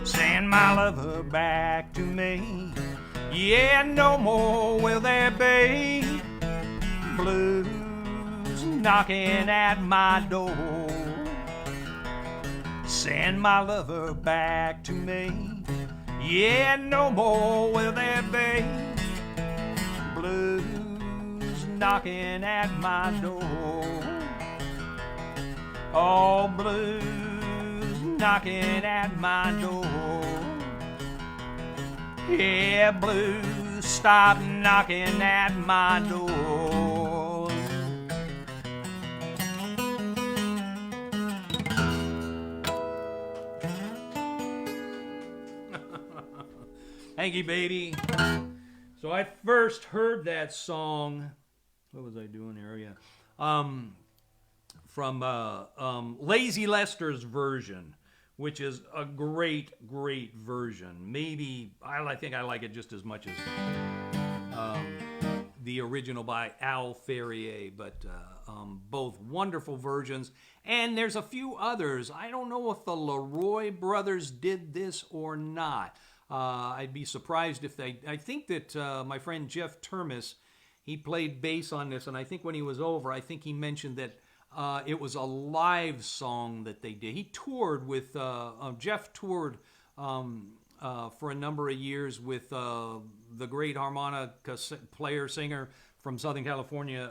Send my lover back to me. Yeah, no more will there be blues knocking at my door. Send my lover back to me. Yeah, no more will there be blues knocking at my door. Oh, blues knocking at my door. Yeah, blues, stop knocking at my door. Thank you, baby. So I first heard that song. What was I doing here? Yeah. From Lazy Lester's version, which is a great version. Maybe I think I like it just as much as the original by Al Ferrier, but both wonderful versions. And there's a few others. I don't know if the Leroy brothers did this or not. I'd be surprised if they... I think that my friend Jeff Termes, he played bass on this, and I think when he was over, I think he mentioned that it was a live song that they did. He toured with... Jeff toured for a number of years with the great harmonica player, singer from Southern California,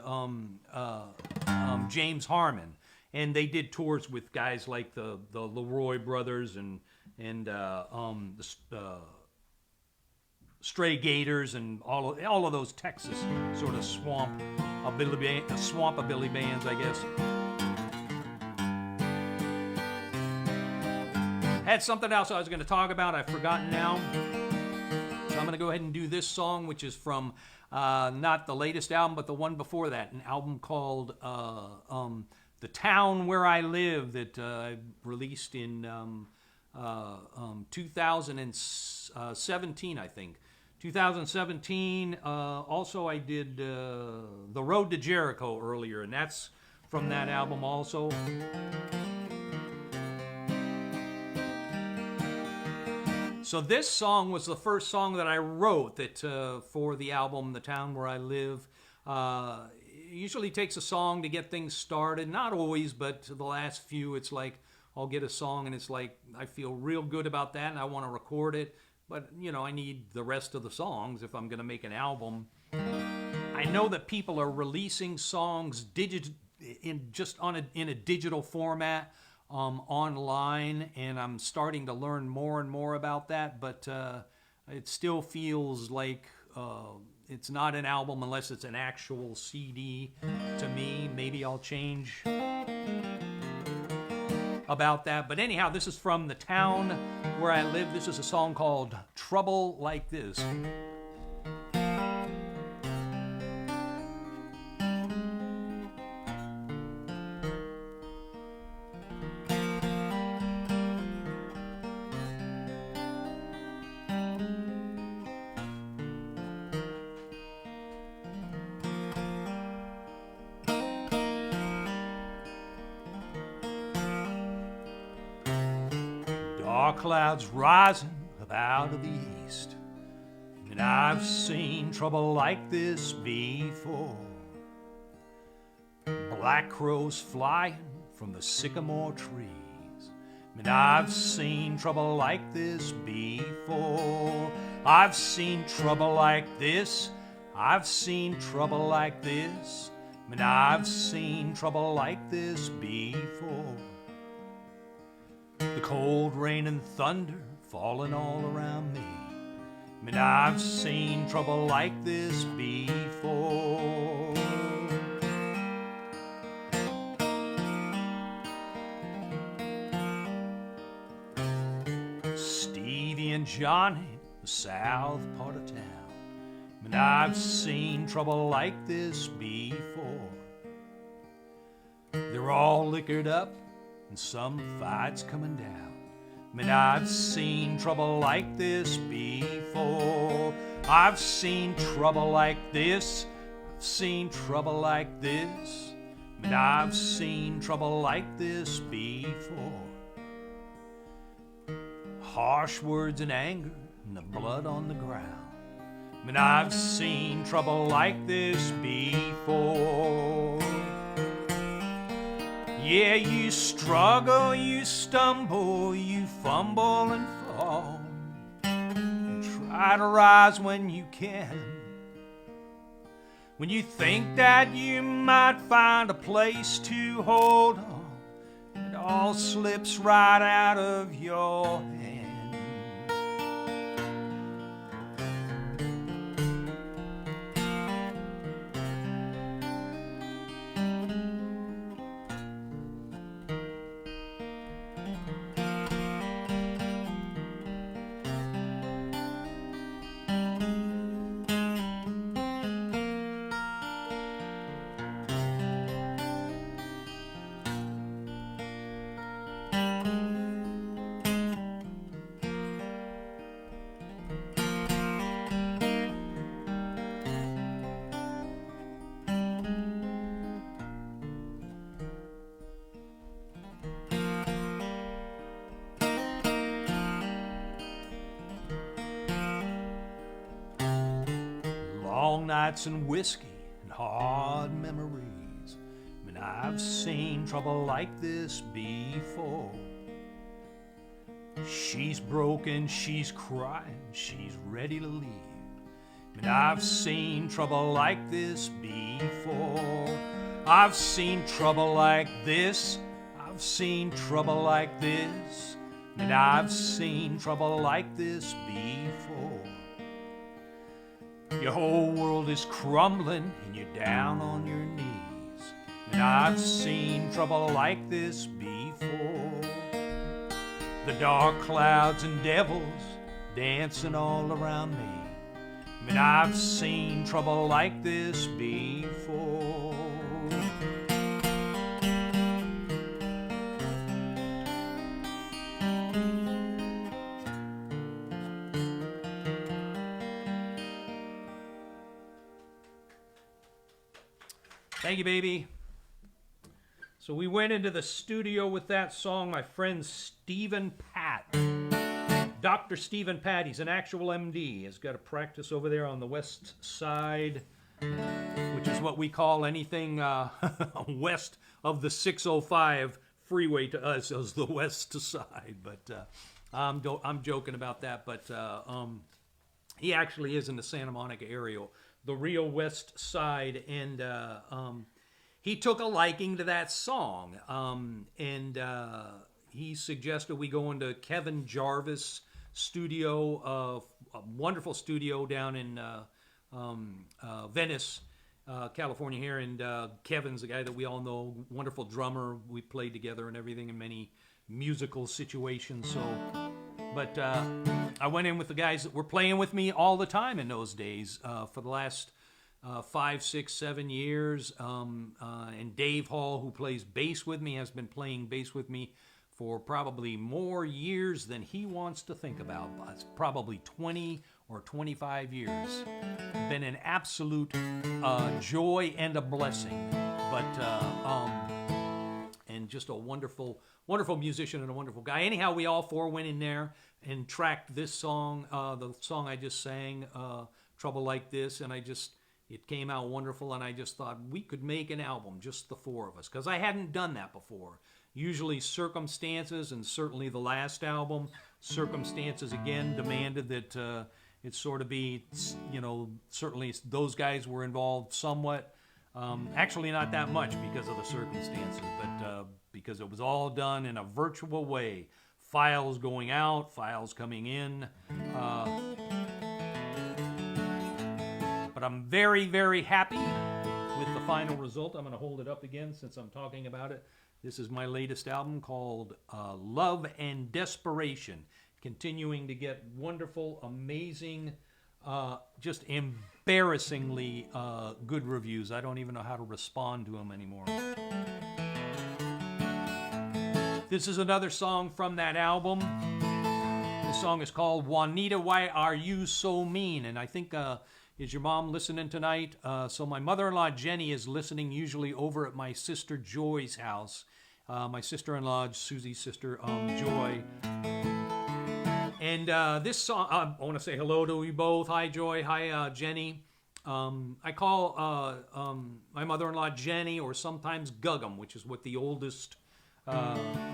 James Harmon. And they did tours with guys like the Leroy brothers and the Stray Gators and all of those Texas sort of swampabilly bands, I guess. Had something else I was going to talk about. I've forgotten now. So I'm going to go ahead and do this song, which is from not the latest album, but the one before that, an album called The Town Where I Live that I released in 2017, I think. 2017. Also, I did The Road to Jericho earlier, and that's from that album also. So this song was the first song that I wrote that for the album The Town Where I Live. It usually takes a song to get things started. Not always, but the last few, it's like I'll get a song and it's like I feel real good about that and I want to record it. But, you know, I need the rest of the songs if I'm going to make an album. I know that people are releasing songs in a digital format online, and I'm starting to learn more and more about that, but it still feels like it's not an album unless it's an actual CD to me. Maybe I'll change about that. But anyhow, this is from The Town Where I Live. This is a song called Trouble Like This. Dark clouds rising up out of the east, and I've seen trouble like this before. Black crows flying from the sycamore trees, and I've seen trouble like this before. I've seen trouble like this, I've seen trouble like this, and I've seen trouble like this before. The cold rain and thunder falling all around me. I mean, I've seen trouble like this before. Stevie and Johnny, the south part of town. I mean, I've seen trouble like this before. They're all liquored up and some fights coming down. I mean, I've seen trouble like this before. I've seen trouble like this. I've seen trouble like this. I mean, I've seen trouble like this before. Harsh words and anger and the blood on the ground. I mean, I've seen trouble like this before. Yeah, you struggle, you stumble, you fumble and fall. You try to rise when you can, When you think that you might find a place to hold on, it all slips right out of your hand. Long nights and whiskey and hard memories. I mean, I've seen trouble like this before. She's broken, she's crying, she's ready to leave. I mean, I've seen trouble like this before. I've seen trouble like this. I've seen trouble like this. I mean, I've seen trouble like this before. Your whole world is crumbling and you're down on your knees. And I've seen trouble like this before. The dark clouds and devils dancing all around me. I mean, I've seen trouble like this before. Thank you, baby. So we went into the studio with that song. My friend Stephen Pat, Dr. Stephen Pat, he's an actual MD. He's got a practice over there on the west side, which is what we call anything west of the 605 freeway to us as the west side. But I'm joking about that. But he actually is in the Santa Monica area, the real west side, and he took a liking to that song, and he suggested we go into Kevin Jarvis' studio, a wonderful studio down in Venice, California here, and Kevin's a guy that we all know, wonderful drummer. We played together and everything in many musical situations, so... But I went in with the guys that were playing with me all the time in those days for the last 5, 6, 7 years. And Dave Hall, who plays bass with me, has been playing bass with me for probably more years than he wants to think about. It's probably 20 or 25 years. Been an absolute joy and a blessing. But and just a wonderful musician and a wonderful guy. Anyhow, we all four went in there and tracked this song, the song I just sang, Trouble Like This, and it came out wonderful, and I just thought we could make an album, just the four of us, because I hadn't done that before. Usually Circumstances, and certainly the last album, Circumstances again demanded that it sort of be, certainly those guys were involved somewhat. Actually not that much because of the circumstances, but because it was all done in a virtual way. Files going out, files coming in. But I'm very, very happy with the final result. I'm going to hold it up again since I'm talking about it. This is my latest album called Love and Desperation. Continuing to get wonderful, amazing, just embarrassingly good reviews. I don't even know how to respond to them anymore. This is another song from that album. The song is called Juanita, Why Are You So Mean? And I think, is your mom listening tonight? So my mother-in-law Jenny is listening usually over at my sister Joy's house. My sister-in-law, Susie's sister, Joy. And this song, I want to say hello to you both. Hi, Joy. Hi, Jenny. I call my mother-in-law Jenny, or sometimes Guggum, which is what the oldest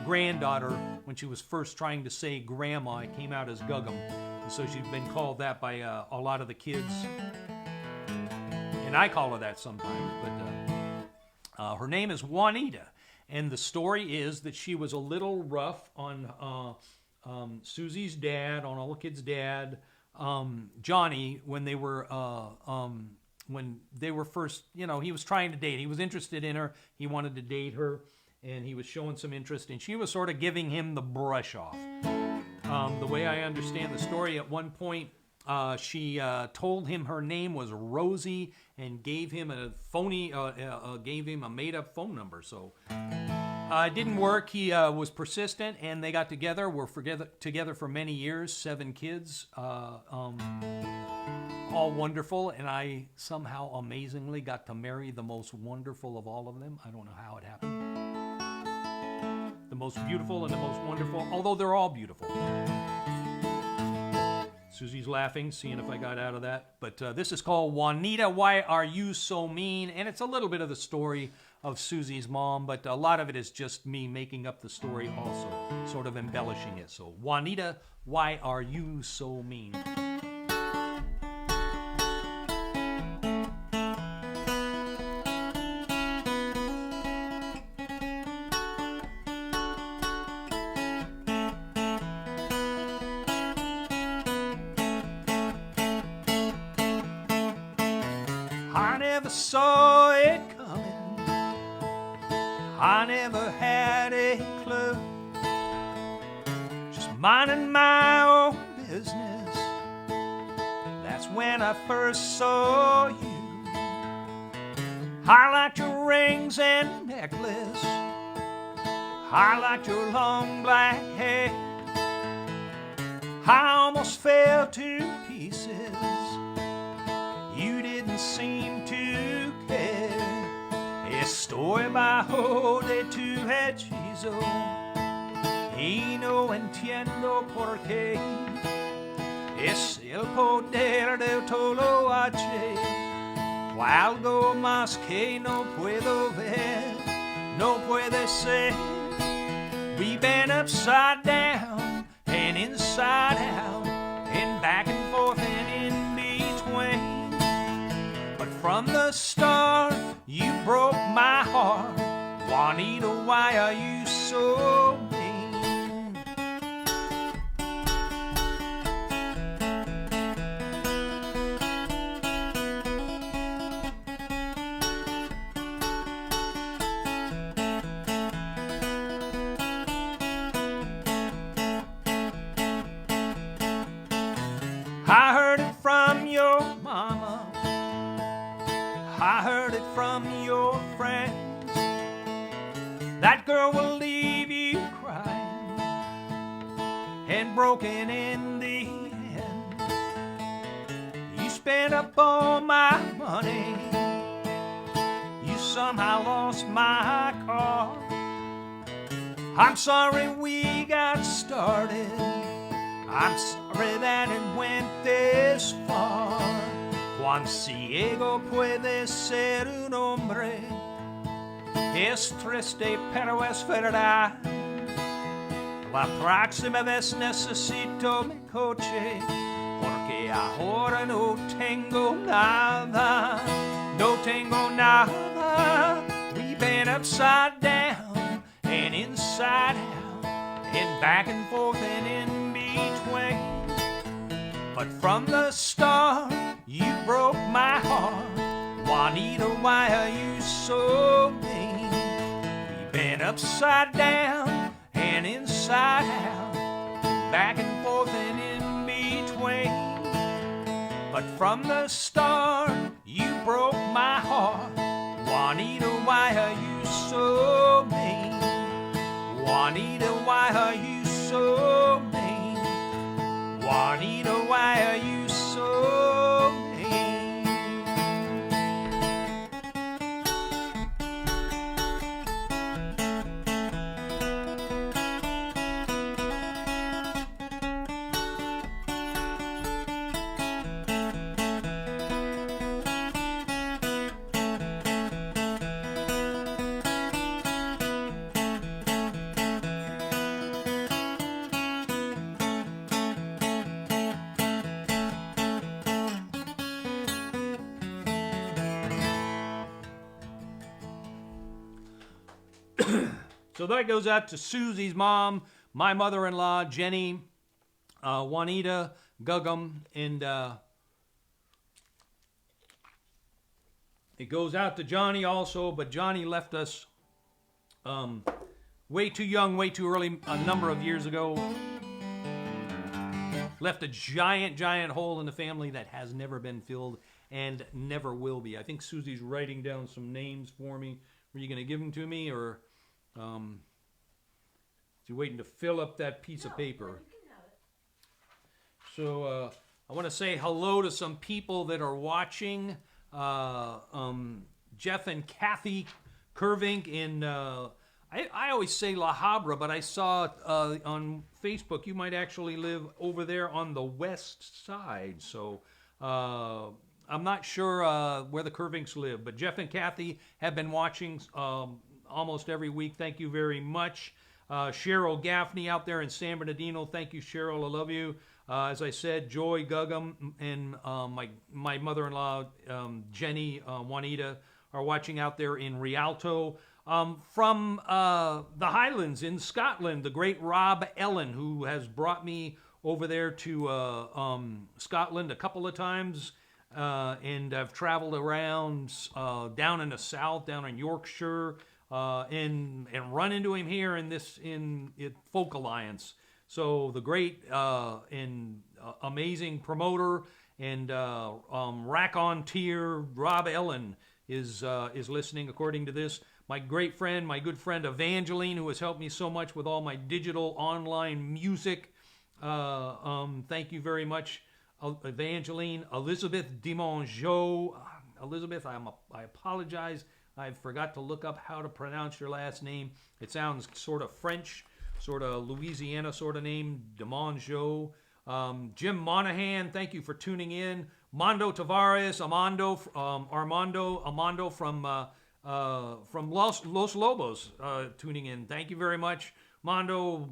granddaughter, when she was first trying to say grandma, it came out as Guggum. And so she's been called that by a lot of the kids. and I call her that sometimes. But her name is Juanita, and the story is that she was a little rough on Susie's dad, on all the kids' dad, Johnny, when they were first, he was trying to date. He was interested in her. He wanted to date her, and he was showing some interest, and she was sort of giving him the brush off. The way I understand the story, at one point, she told him her name was Rosie and gave him a made-up phone number. So it didn't work. He was persistent, and they got together. Were together for many years, 7 kids, all wonderful. And I somehow amazingly got to marry the most wonderful of all of them. I don't know how it happened. The most beautiful and the most wonderful, although they're all beautiful. Susie's laughing, seeing if I got out of that. But this is called Juanita, Why Are You So Mean? And it's a little bit of the story of Susie's mom, but a lot of it is just me making up the story also, sort of embellishing it. So, Juanita, Why Are You So Mean? I never saw it coming. I never had a clue. Just minding my own business. That's when I first saw you. I liked your rings and necklace. I liked your long black hair. I almost fell to pieces. You didn't seem to care. Estoy bajo de tu hechizo y no entiendo por qué. Es el poder del toloache o algo más que no puedo ver. No puede ser. We've been upside down and inside out and back and forth and in between. From the start, you broke my heart. Juanita, why are you so mean? I heard it from your mama. I heard it from your friends. That girl will leave you crying and broken in the end. You spent up all my money. You somehow lost my car. I'm sorry we got started. I'm sorry that it went this far. Juan Ciego puede ser un hombre. Es triste, pero es verdad. La próxima vez necesito mi coche, porque ahora no tengo nada. No tengo nada. We've been upside down and inside out and back and forth and in between. But from the start, you broke my heart. Juanita, why are you so mean? We've been upside down and inside out, back and forth and in between. But from the start, you broke my heart. Juanita, why are you so mean? Juanita, why are you so mean? Juanita, why are you so mean? So that goes out to Susie's mom, my mother-in-law, Jenny, Juanita, Gugum, and it goes out to Johnny also, but Johnny left us way too young, way too early, a number of years ago. Left a giant, giant hole in the family that has never been filled and never will be. I think Susie's writing down some names for me. Are you going to give them to me, or is you waiting to fill up that piece of paper? You can have it. So I want to say hello to some people that are watching. Jeff and Kathy Kervink in, I always say La Habra, but I saw on Facebook you might actually live over there on the west side. So I'm not sure where the Kervinks live, but Jeff and Kathy have been watching almost every week. Thank you very much. Cheryl Gaffney out there in San Bernardino. Thank you, Cheryl. I love you. As I said, Joy Gugum and my mother-in-law, Jenny, Juanita, are watching out there in Rialto. From the Highlands in Scotland, the great Rob Ellen, who has brought me over there to Scotland a couple of times. And I've traveled around down in the south, down in Yorkshire, and run into him here in Folk Alliance. So the great and amazing promoter and raconteur Rob Ellen is listening, according to this. My great friend, my good friend Evangeline, who has helped me so much with all my digital online music. Thank you very much, Evangeline. Elizabeth Dimongeau. Elizabeth, I apologize. I forgot to look up how to pronounce your last name. It sounds sort of French, sort of Louisiana sort of name, Dimongeau. Jim Monahan, thank you for tuning in. Mondo Tavares, Armando from Los Lobos, tuning in. Thank you very much, Mondo.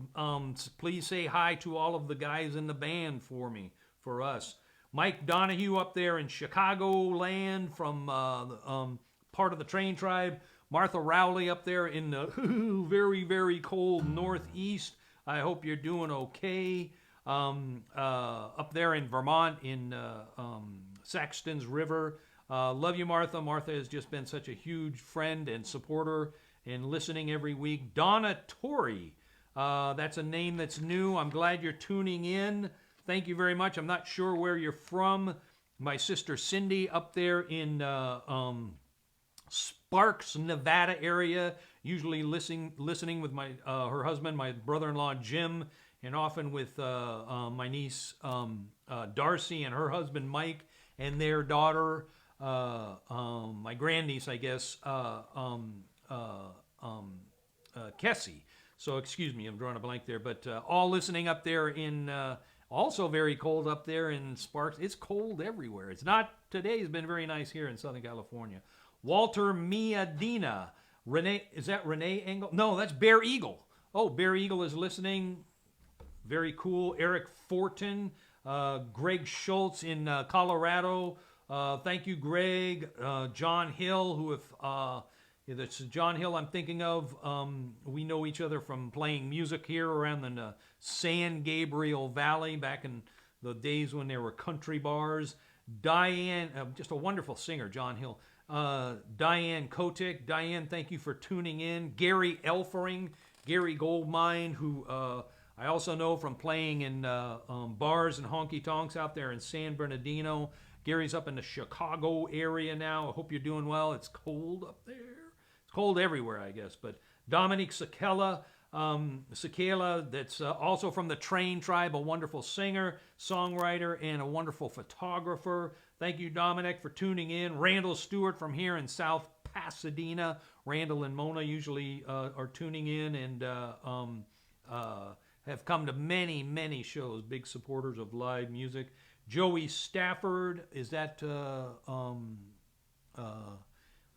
Please say hi to all of the guys in the band for us. Mike Donahue up there in Chicagoland from part of the Train Tribe. Martha Rowley up there in the very, very cold Northeast. I hope you're doing okay. Up there in Vermont in Saxton's River. Love you, Martha. Martha has just been such a huge friend and supporter and listening every week. Donna Torrey. That's a name that's new. I'm glad you're tuning in. Thank you very much. I'm not sure where you're from. My sister Cindy up there in Sparks, Nevada area, usually listening with her husband, my brother-in-law Jim, and often with my niece Darcy and her husband Mike and their daughter, my grandniece, I guess, Kessie. So excuse me, I'm drawing a blank there, but all listening up there in. Also very cold up there in Sparks. It's cold everywhere. It's not, today has been very nice here in Southern California. Walter Miadina. Renee, is that Renee Engel? No, that's Bear Eagle. Oh, Bear Eagle is listening. Very cool. Eric Fortin. Greg Schultz in Colorado. Thank you, Greg. John Hill, who that's John Hill I'm thinking of. We know each other from playing music here around the San Gabriel Valley back in the days when there were country bars. Diane, just a wonderful singer, John Hill. Diane Kotick. Diane, thank you for tuning in. Gary Elfering, Gary Goldmine, who I also know from playing in bars and honky-tonks out there in San Bernardino. Gary's up in the Chicago area now. I hope you're doing well. It's cold up there. It's cold everywhere, I guess. But Dominic Sakela, that's also from the Train Tribe, a wonderful singer, songwriter, and a wonderful photographer. Thank you, Dominic, for tuning in. Randall Stewart from here in South Pasadena. Randall and Mona usually are tuning in and have come to many, many shows, big supporters of live music. Joey Stafford, is that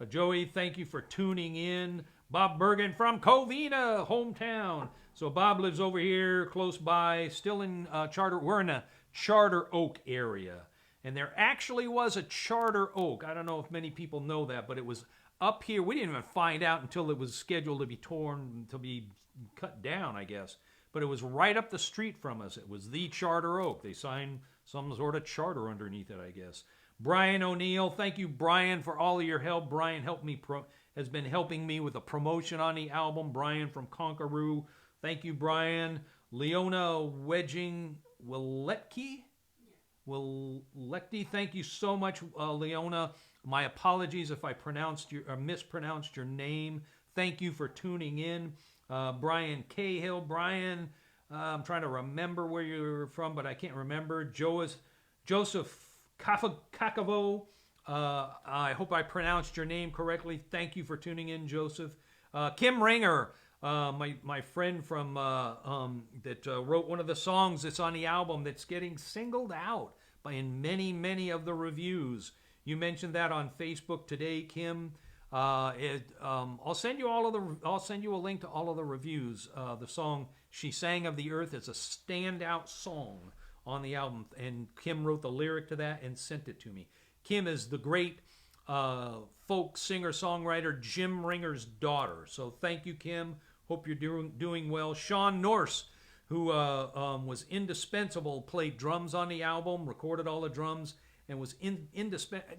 Joey? Thank you for tuning in. Bob Bergen from Covina, hometown. So Bob lives over here close by, still in Charter. We're in a Charter Oak area. And there actually was a Charter Oak. I don't know if many people know that, but it was up here. We didn't even find out until it was scheduled to be cut down, I guess. But it was right up the street from us. It was the Charter Oak. They signed some sort of charter underneath it, I guess. Brian O'Neill, thank you, Brian, for all of your help. Brian has been helping me with the promotion on the album. Brian from Conqueroo, thank you, Brian. Leona Wilecki, thank you so much, Leona. My apologies if I mispronounced your name. Thank you for tuning in. Brian Cahill, Brian, I'm trying to remember where you're from, but I can't remember. Joseph Kakavo, I hope I pronounced your name correctly. Thank you for tuning in, Joseph. Kim Ringer, my friend from that wrote one of the songs that's on the album that's getting singled out in many of the reviews. You mentioned that on Facebook today, Kim. I'll send you a link to all of the reviews. The song "She Sang of the Earth" is a standout song on the album, and Kim wrote the lyric to that and sent it to me. Kim is the great folk singer-songwriter Jim Ringer's daughter. So thank you, Kim. Hope you're doing well. Sean Norse, who was indispensable, played drums on the album, recorded all the drums, and was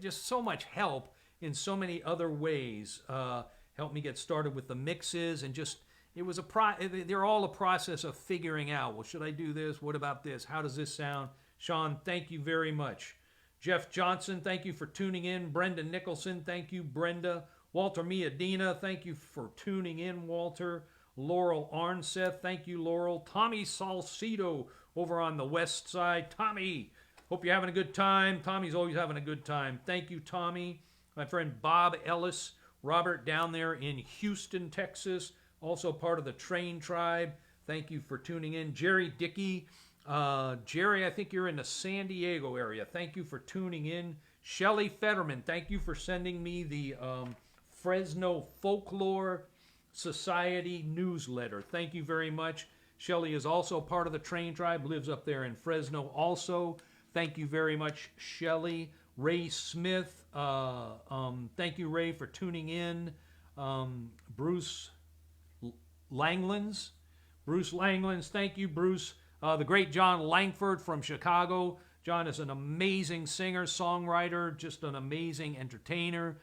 just so much help in so many other ways. Helped me get started with the mixes, and just they're all a process of figuring out, well, should I do this? What about this? How does this sound? Sean, thank you very much. Jeff Johnson, thank you for tuning in. Brenda Nicholson, thank you, Brenda. Walter Miadina, thank you for tuning in, Walter. Laurel Arnseth, thank you, Laurel. Tommy Salcido over on the west side. Tommy, hope you're having a good time. Tommy's always having a good time. Thank you, Tommy. My friend Bob Ellis, Robert down there in Houston, Texas, also part of the Train Tribe. Thank you for tuning in. Jerry Dickey, Jerry, I think you're in the San Diego area. Thank you for tuning in. Shelly Fetterman, thank you for sending me the Fresno Folklore Society newsletter. Thank you very much. Shelly is also part of the Train Tribe, lives up there in Fresno also. Thank you very much, Shelly. Ray Smith, thank you, Ray, for tuning in. Bruce Langlands, thank you, Bruce. The great John Langford from Chicago. John is an amazing singer, songwriter, just an amazing entertainer.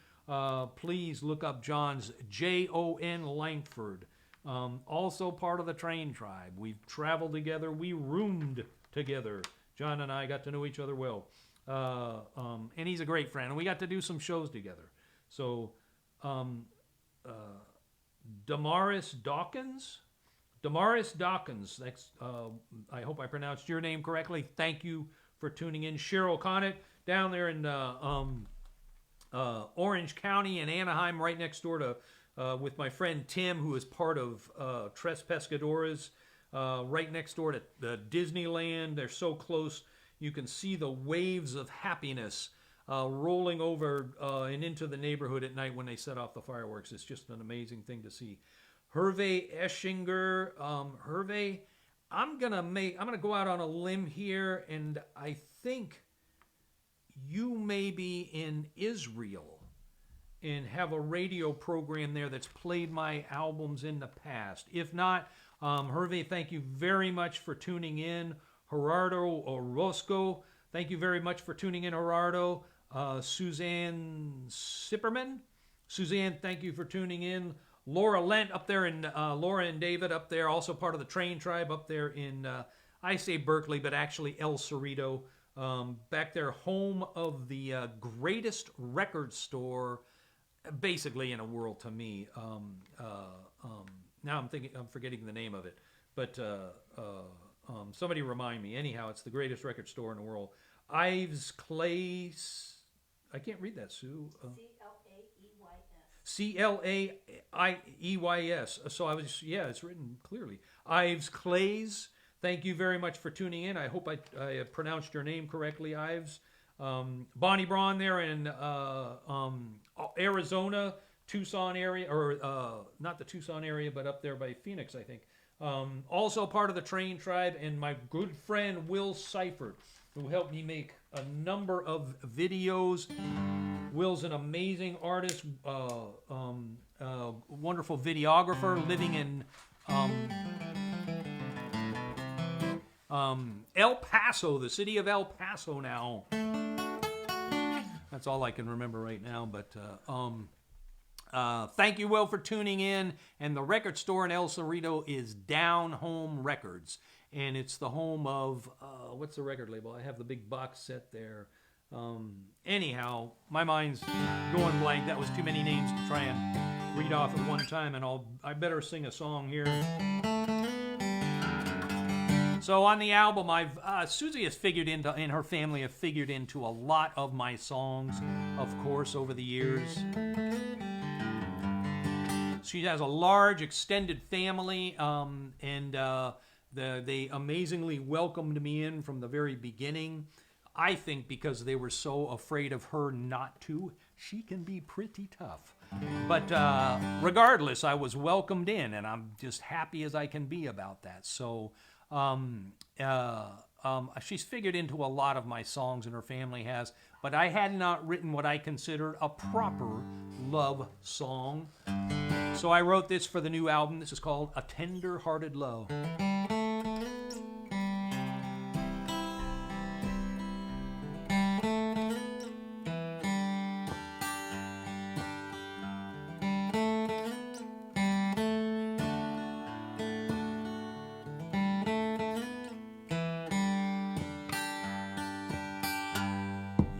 Please look up John's Jon Langford. Also part of the Train Tribe. We've traveled together. We roomed together. John and I got to know each other well. And he's a great friend. And we got to do some shows together. So, Damaris Dawkins, that's, I hope I pronounced your name correctly. Thank you for tuning in. Cheryl Conant down there in Orange County in Anaheim, right next door to, with my friend Tim, who is part of Tres Pescadores, right next door to Disneyland. They're so close. You can see the waves of happiness rolling over and into the neighborhood at night when they set off the fireworks. It's just an amazing thing to see. Hervé Eschinger, Hervé, I'm gonna go out on a limb here, and I think you may be in Israel and have a radio program there that's played my albums in the past. If not, Hervé, thank you very much for tuning in. Gerardo Orozco, thank you very much for tuning in, Gerardo. Suzanne Sipperman, Suzanne, thank you for tuning in. Laura Lent up there in, Laura and David up there, also part of the Train Tribe up there in, I say Berkeley, but actually El Cerrito. Back there, home of the greatest record store, basically in the world to me. Now I'm forgetting the name of it, but somebody remind me. Anyhow, it's the greatest record store in the world. Ives Clay, I can't read that, Sue. Claeys. So I was, yeah, it's written clearly. Ives Clays, thank you very much for tuning in. I hope I pronounced your name correctly, Ives. Bonnie Braun there in Arizona, Tucson area, or not the Tucson area, but up there by Phoenix, I think. Also part of the Train Tribe, and my good friend Will Seifert. who helped me make a number of videos. Will's an amazing artist, wonderful videographer, living in El Paso, the city of El Paso now. That's all I can remember right now, but thank you, Will, for tuning in. And the record store in El Cerrito is Down Home Records. And it's the home of, what's the record label? I have the big box set there. Anyhow, my mind's going blank. That was too many names to try and read off at one time. And I better sing a song here. So on the album, Susie has and her family have figured into a lot of my songs, of course, over the years. She has a large extended family, and they amazingly welcomed me in from the very beginning. I think because they were so afraid of her not to. She can be pretty tough. But regardless, I was welcomed in, and I'm just happy as I can be about that. So she's figured into a lot of my songs, and her family has. But I had not written what I considered a proper love song. So I wrote this for the new album. This is called A Tender-Hearted Love.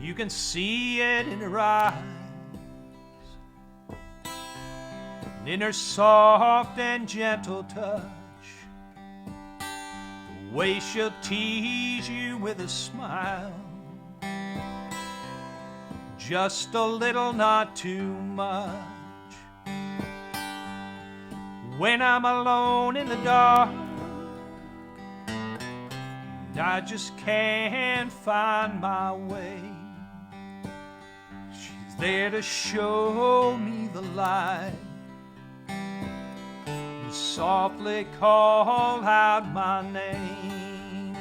You can see it in her eyes, and in her soft and gentle touch, the way she'll tease you with a smile, just a little, not too much. When I'm alone in the dark, and I just can't find my way, there to show me the light and softly call out my name.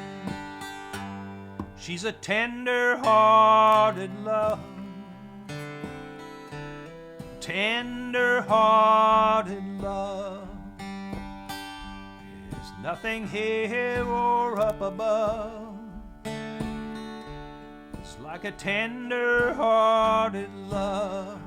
She's a tender-hearted love, tender-hearted love. There's nothing here or up above like a tender-hearted love.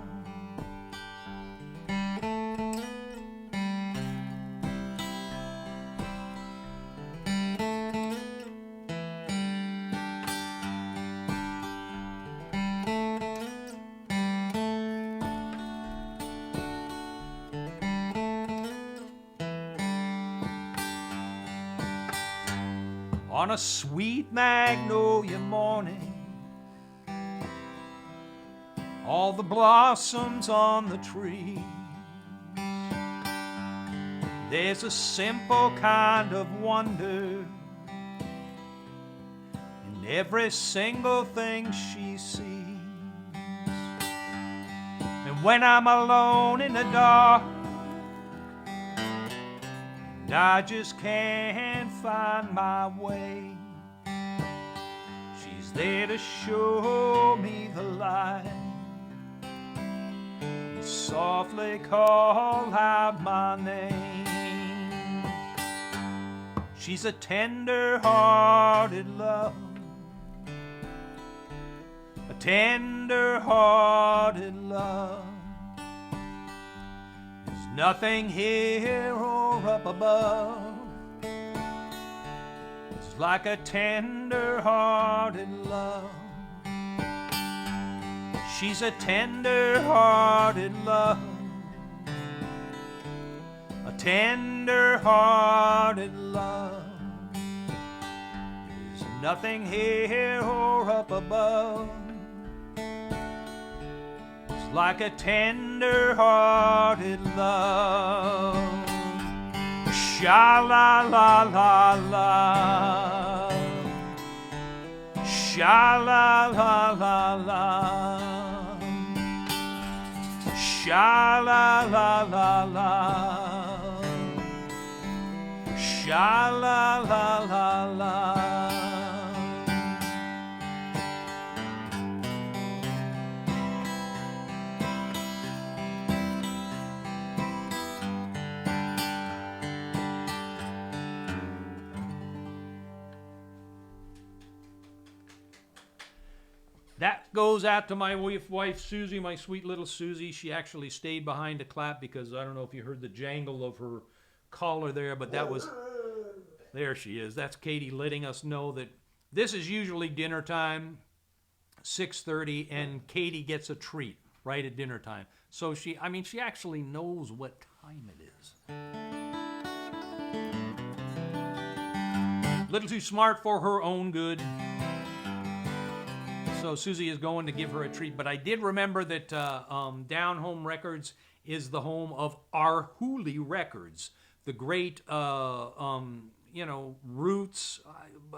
On a sweet magnolia morning, all the blossoms on the tree, there's a simple kind of wonder in every single thing she sees. And when I'm alone in the dark, and I just can't find my way, she's there to show me the light, softly call out my name. She's a tender-hearted love, a tender-hearted love. There's nothing here or up above. It's like a tender-hearted love. She's a tender-hearted love, a tender-hearted love. There's nothing here or up above. It's like a tender-hearted love. Sha-la-la-la-la, sha-la-la-la-la, sha-la-la-la-la, sha-la-la-la-la, That goes out to my wife Susie, my sweet little Susie. She actually stayed behind to clap because I don't know if you heard the jangle of her collar there, but that was... There she is. That's Katie letting us know that this is usually dinner time, 6:30, and Katie gets a treat right at dinner time. So she actually knows what time it is. Little too smart for her own good. So Susie is going to give her a treat. But I did remember that Down Home Records is the home of Arhoolie Records, the great, roots.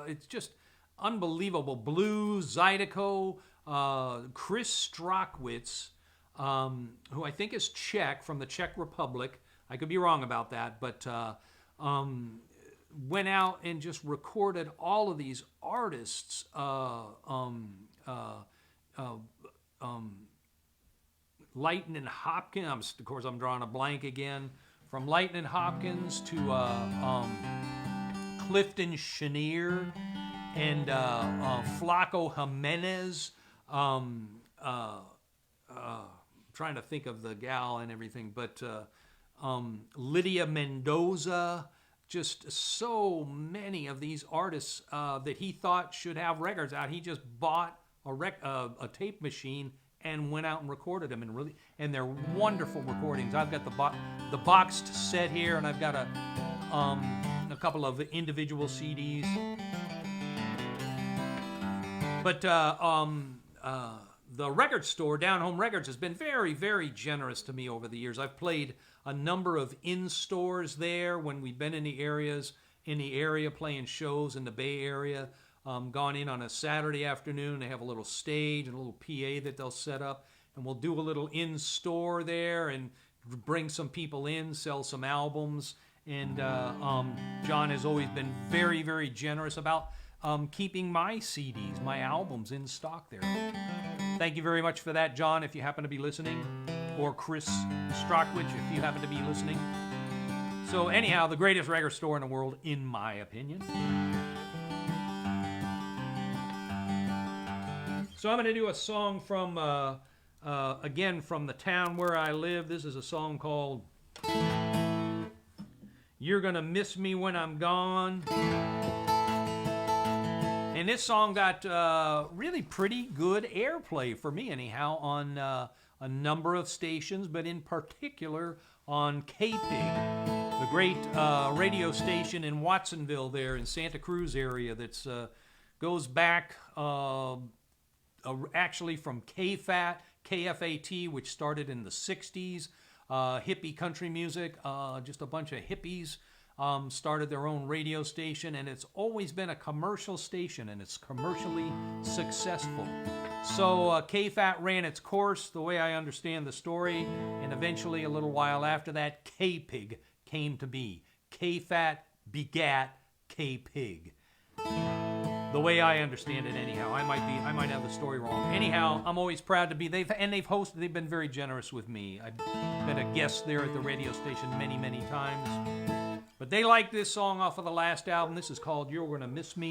It's just unbelievable. Blues, Zydeco, Chris Strachwitz, who I think is Czech, from the Czech Republic. I could be wrong about that, but went out and just recorded all of these artists. Lightnin' Hopkins, of course I'm drawing a blank again, from Lightnin' Hopkins to Clifton Chenier and Flaco Jimenez. Trying to think of the gal and everything, but Lydia Mendoza, just so many of these artists that he thought should have records out. He just bought a tape machine and went out and recorded them, and they're wonderful recordings. I've got the boxed set here, and I've got a couple of individual CDs. But the record store, Down Home Records, has been very, very generous to me over the years. I've played a number of in-stores there when we've been in the area playing shows in the Bay Area. Gone in on a Saturday afternoon. They have a little stage and a little PA that they'll set up, and we'll do a little in-store there and bring some people in, sell some albums. And John has always been very, very generous about keeping my CDs, my albums in stock there. Thank you very much for that, John, if you happen to be listening, or Chris Strachwitz, if you happen to be listening. So anyhow, the greatest record store in the world, in my opinion. So I'm going to do a song from, again, from the town where I live. This is a song called You're Gonna Miss Me When I'm Gone. And this song got really pretty good airplay, for me anyhow, on a number of stations, but in particular on KPIG, the great radio station in Watsonville there in Santa Cruz area that goes back actually from KFAT, which started in the 60s, hippie country music, just a bunch of hippies started their own radio station, and it's always been a commercial station, and it's commercially successful. So KFAT ran its course, the way I understand the story, and eventually a little while after that, KPIG came to be. KFAT begat KPIG. The way I understand it, anyhow. I might have the story wrong. Anyhow, I'm always proud to be. They've been very generous with me. I've been a guest there at the radio station many, many times. But they like this song off of the last album. This is called You're Gonna Miss Me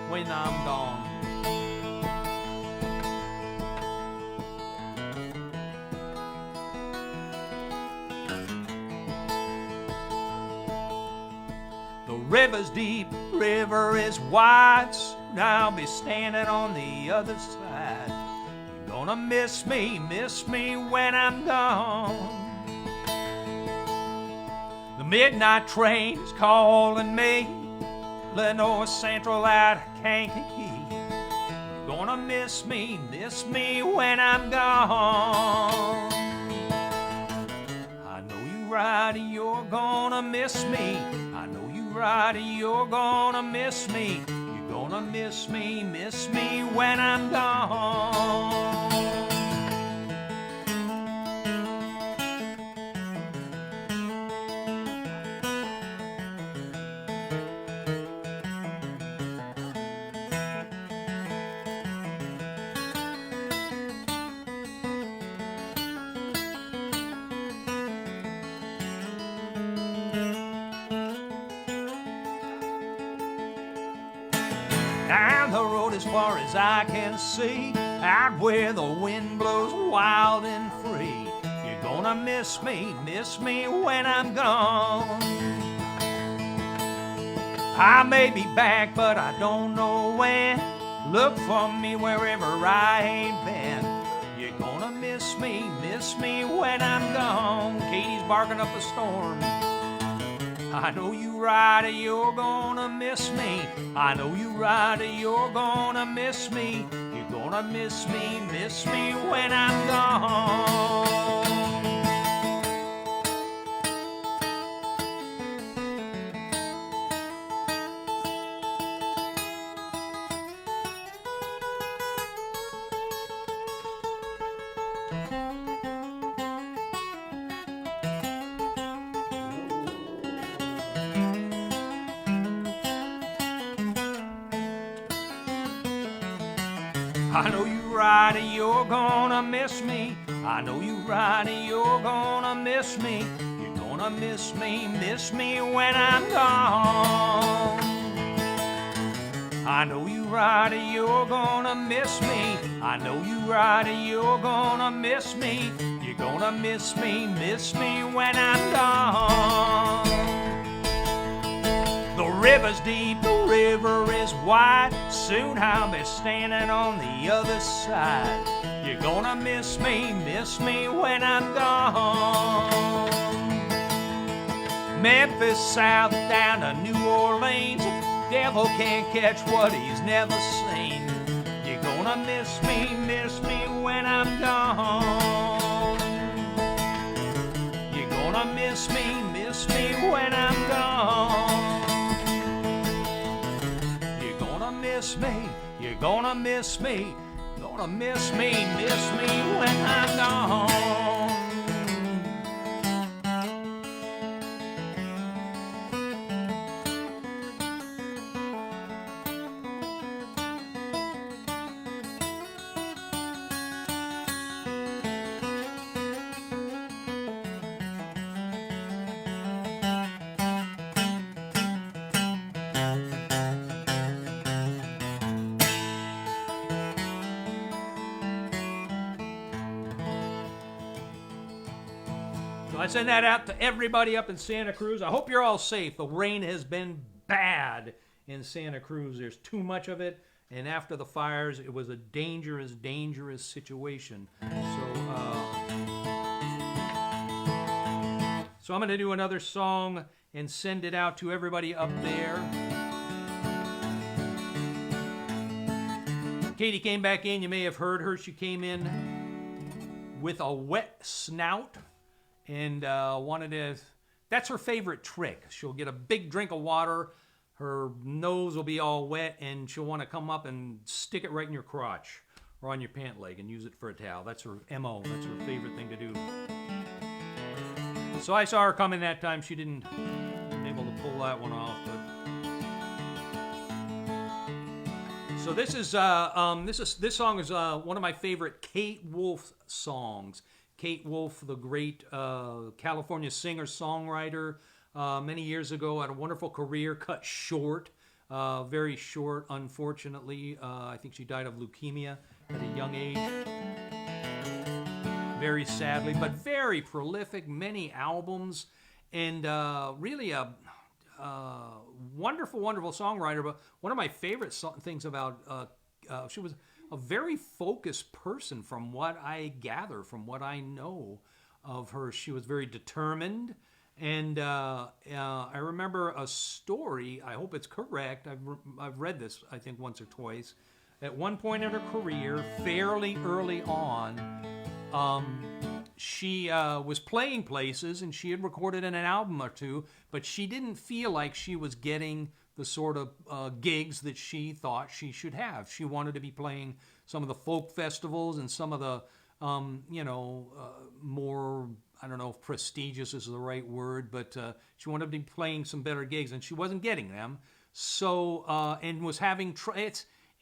When I'm Gone. The river's deep, river is wide, soon I'll be standing on the other side. You're gonna miss me when I'm gone. The midnight train is calling me, Lenore Central out of Kankakee. You're gonna miss me when I'm gone. I know you right, you're gonna miss me. I know you right, you're gonna miss me. You're gonna miss me when I'm gone. Down the road as far as I can see, out where the wind blows wild and free. You're gonna miss me when I'm gone. I may be back, but I don't know when. Look for me wherever I ain't been. You're gonna miss me when I'm gone. Katie's barking up a storm. I know you rider, you're gonna miss me. I know you rider, you're gonna miss me. You're gonna miss me when I'm gone. I know you rider, you're gonna miss me. I know you rider, you're gonna miss me. You're gonna miss me when I'm gone. I know you rider, you're gonna miss me. I know you rider, you're gonna miss me. You're gonna miss me when I'm gone. The river's deep, the river is wide. Soon I'll be standing on the other side. You're gonna miss me when I'm gone. Memphis south down to New Orleans. Devil can't catch what he's never seen. You're gonna miss me when I'm gone. You're gonna miss me when I'm gone. You're gonna miss me when I'm gone. So I send that out to everybody up in Santa Cruz. I hope you're all safe. The rain has been bad in Santa Cruz. There's too much of it. And after the fires, it was a dangerous, dangerous situation. So I'm going to do another song and send it out to everybody up there. Katie came back in. You may have heard her. She came in with a wet snout. And wanted to, that's her favorite trick. She'll get a big drink of water, her nose will be all wet, and she'll want to come up and stick it right in your crotch or on your pant leg and use it for a towel. That's her MO. That's her favorite thing to do. So I saw her coming that time. She wasn't able to pull that one off. But so this song is one of my favorite Kate Wolf songs. Kate Wolf, the great California singer-songwriter, many years ago had a wonderful career, cut short, very short, unfortunately. I think she died of leukemia at a young age, very sadly, but very prolific, many albums, and really a wonderful, wonderful songwriter. But one of my favorite things about she was a very focused person from what I gather, from what I know of her. She was very determined. And I remember a story, I hope it's correct, I've read this I think once or twice. At one point in her career, fairly early on, she was playing places and she had recorded an album or two, but she didn't feel like she was getting the sort of gigs that she thought she should have. She wanted to be playing some of the folk festivals and some of the, more, I don't know if prestigious is the right word, but she wanted to be playing some better gigs, and she wasn't getting them. So, and was having,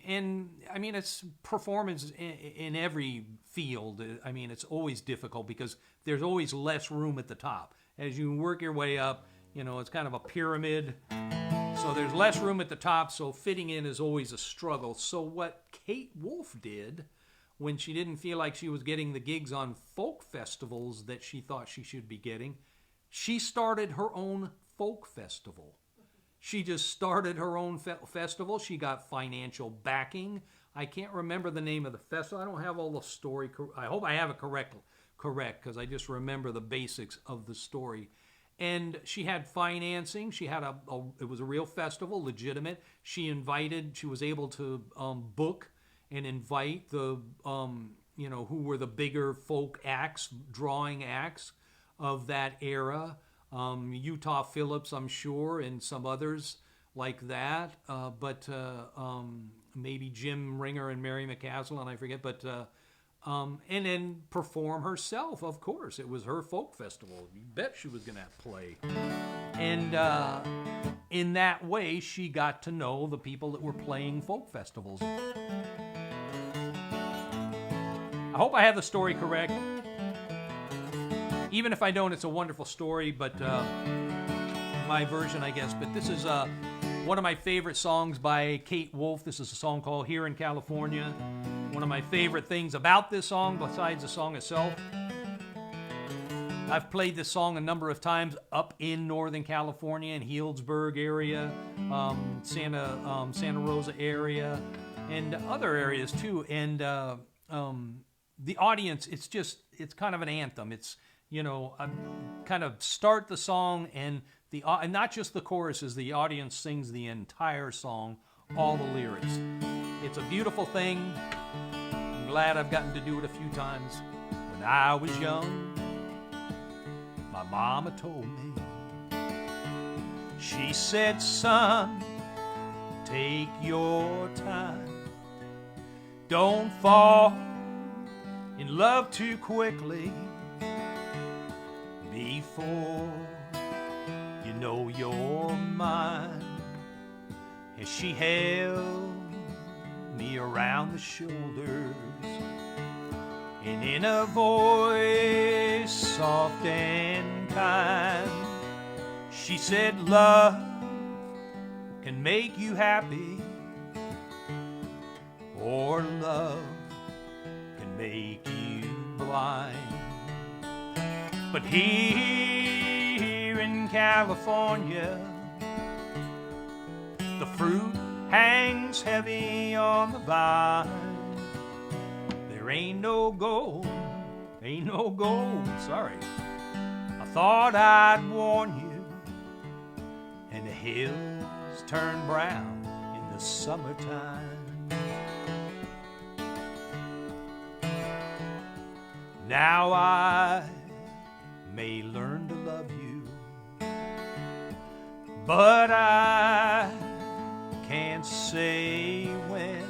it's performance in every field. I mean, it's always difficult because there's always less room at the top. As you work your way up, it's kind of a pyramid. So there's less room at the top, so fitting in is always a struggle. So what Kate Wolf did when she didn't feel like she was getting the gigs on folk festivals that she thought she should be getting, she started her own folk festival. She just started her own festival. She got financial backing. I can't remember the name of the festival. I don't have all the story. I hope I have it correct, because I just remember the basics of the story. And she had financing. She had it was a real festival, legitimate. She was able to book and invite the, who were the bigger folk acts, drawing acts of that era. Utah Phillips, I'm sure, and some others like that. But maybe Jim Ringer and Mary McCaslin, and I forget. But and then perform herself, of course. It was her folk festival. You bet she was going to play. And in that way, she got to know the people that were playing folk festivals. I hope I have the story correct. Even if I don't, it's a wonderful story, but my version, I guess. But this is one of my favorite songs by Kate Wolf. This is a song called Here in California. One of my favorite things about this song, besides the song itself, I've played this song a number of times up in Northern California, in Healdsburg area, Santa Rosa area, and other areas too. And the audience, it's kind of an anthem. It's, I kind of start the song, and not just the choruses, the audience sings the entire song, all the lyrics. It's a beautiful thing. I'm glad I've gotten to do it a few times. When I was young, my mama told me, she said, son, take your time. Don't fall in love too quickly before you know you're mine. And she held me around the shoulders, and in a voice soft and kind, she said, love can make you happy, or love can make you blind. But here in California, the fruit hangs heavy on the vine. There ain't no gold, sorry. I thought I'd warn you, and the hills turn brown in the summertime. Now I may learn to love you, but I can't say when.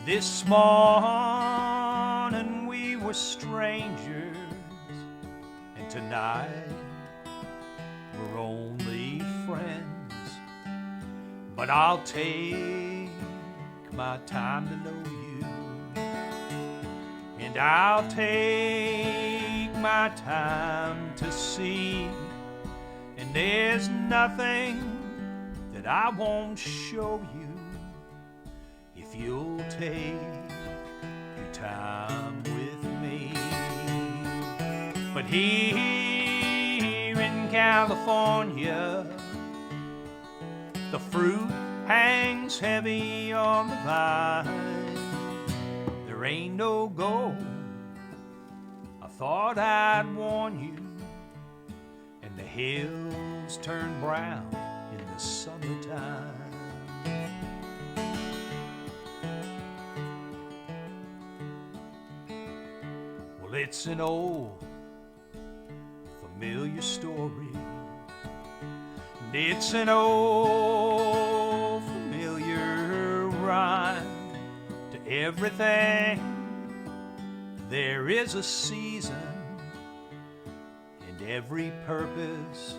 This morning we were strangers, and tonight we're only friends. But I'll take my time to know you, and I'll take my time to see. And there's nothing that I won't show you if you'll take your time with me. But here in California, the fruit hangs heavy on the vine. There ain't no gold, I thought I'd warn you, and the hills turn brown in the summertime. Well, it's an old familiar story, and it's an old familiar rhyme. To everything there is a season, and every purpose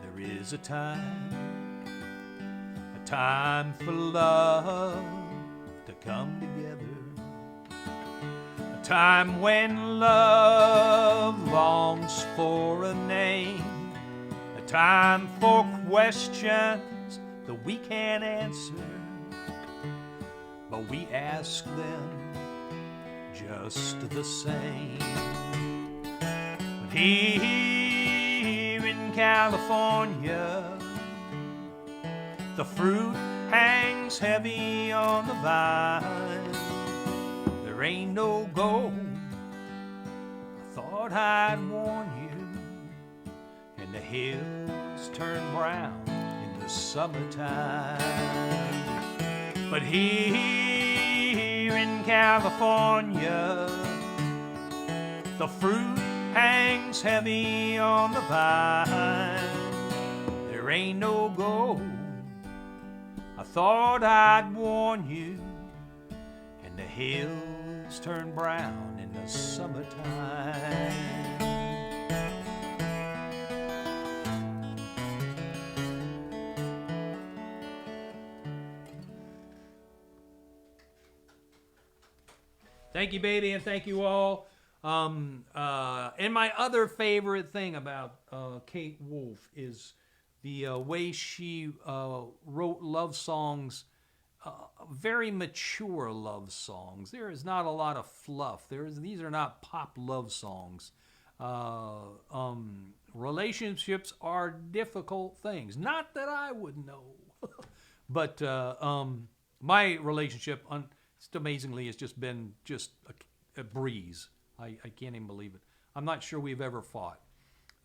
there is a time for love to come together, a time when love longs for a name, a time for questions that we can't answer, but we ask them just the same. But here in California, the fruit hangs heavy on the vine. There ain't no gold. I thought I'd warn you. And the hills turn brown in the summertime. But here in California, the fruit hangs heavy on the vine. There ain't no gold. I thought I'd warn you. And the hills turn brown in the summertime. Thank you, baby, and thank you all. And my other favorite thing about Kate Wolf is the way she wrote love songs, very mature love songs. There is not a lot of fluff. These are not pop love songs. Relationships are difficult things. Not that I would know, but my relationship, just amazingly, has just been just a breeze. I can't even believe it. I'm not sure we've ever fought.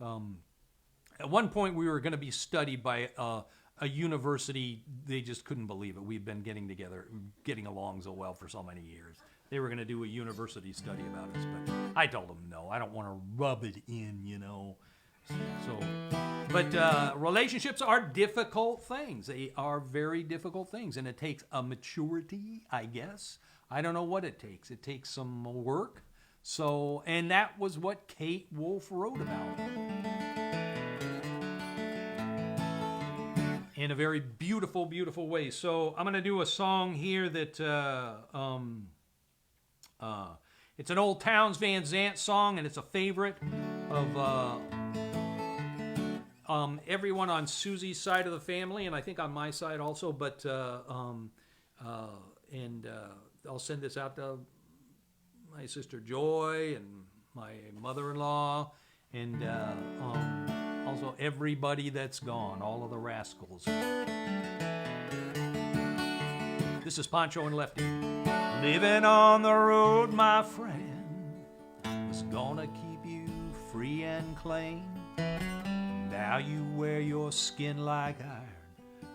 At one point, we were going to be studied by a university. They just couldn't believe it. We've been getting along so well for so many years. They were going to do a university study about us, but I told them no. I don't want to rub it in, you know. But relationships are difficult things. They are very difficult things, and it takes a maturity, I guess. I don't know what it takes. It takes some work. And that was what Kate Wolf wrote about. In a very beautiful, beautiful way. So I'm going to do a song here that it's an old Townes Van Zandt song, and it's a favorite of everyone on Susie's side of the family, and I think on my side also. But I'll send this out to my sister Joy and my mother-in-law, and also everybody that's gone, all of the rascals. This is Pancho and Lefty. Living on the road, my friend, was gonna keep you free and clean. Now you wear your skin like iron,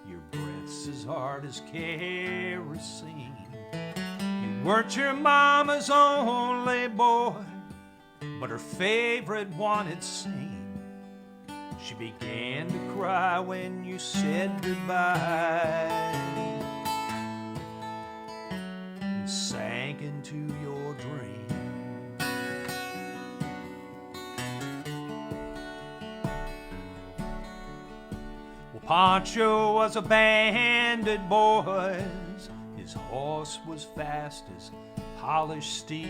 your breath's as hard as kerosene. You weren't your mama's only boy, but her favorite one it seemed. She began to cry when you said goodbye, and sank into your dream. Well, Pancho was a bandit, boys. His horse was fast as polished steel.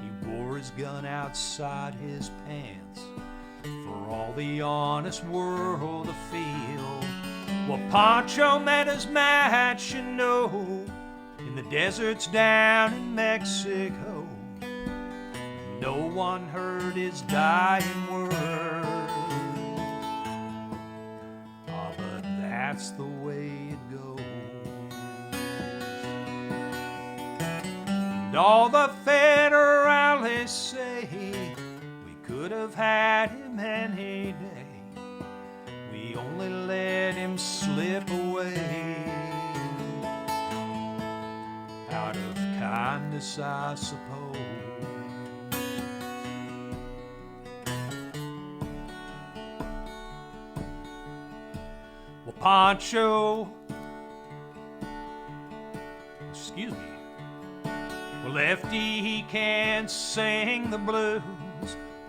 He wore his gun outside his pants for all the honest world to feel. Well, Pancho met his match, you know, in the deserts down in Mexico. No one heard his dying word. But that's the way it goes. And all the federales say we could have had him any day. We only let him slip away out of kindness, I suppose. Well, Pancho, excuse me. Well, Lefty, he can't sing the blues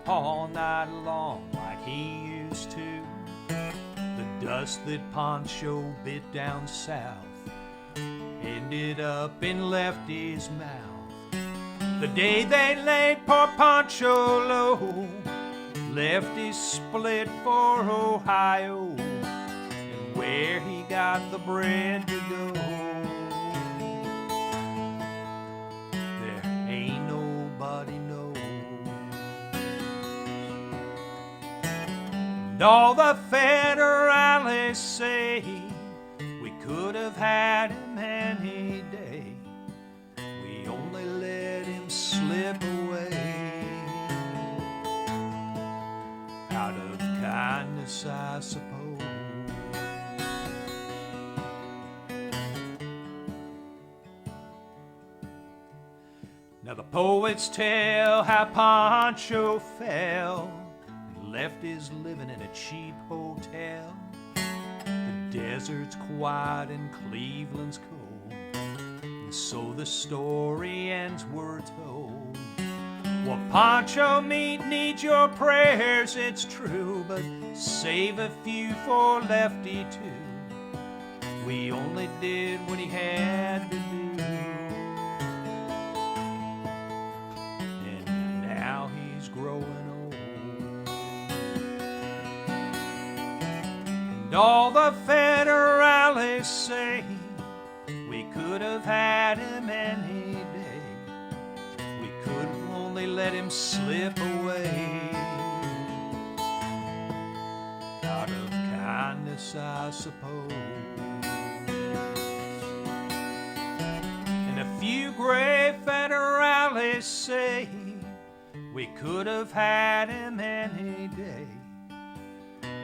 all night long like he used to. The dust that Pancho bit down south ended up in Lefty's mouth. The day they laid poor Pancho low, Lefty split for Ohio, and where he got the bread to go. There ain't nobody knows. And all the federales say we could have had him any day. We only let him slip away out of kindness, I suppose. Now the poets tell how Pancho fell and left his living in a cheap hotel. The desert's quiet and Cleveland's cold, and so the story ends, we're told. Well, Pancho needs your prayers, it's true, but save a few for Lefty too. We only did what he had to do. Growing old, and all the federales say we could have had him any day. We could have only let him slip away out of kindness, I suppose. And a few gray federales say we could have had him any day.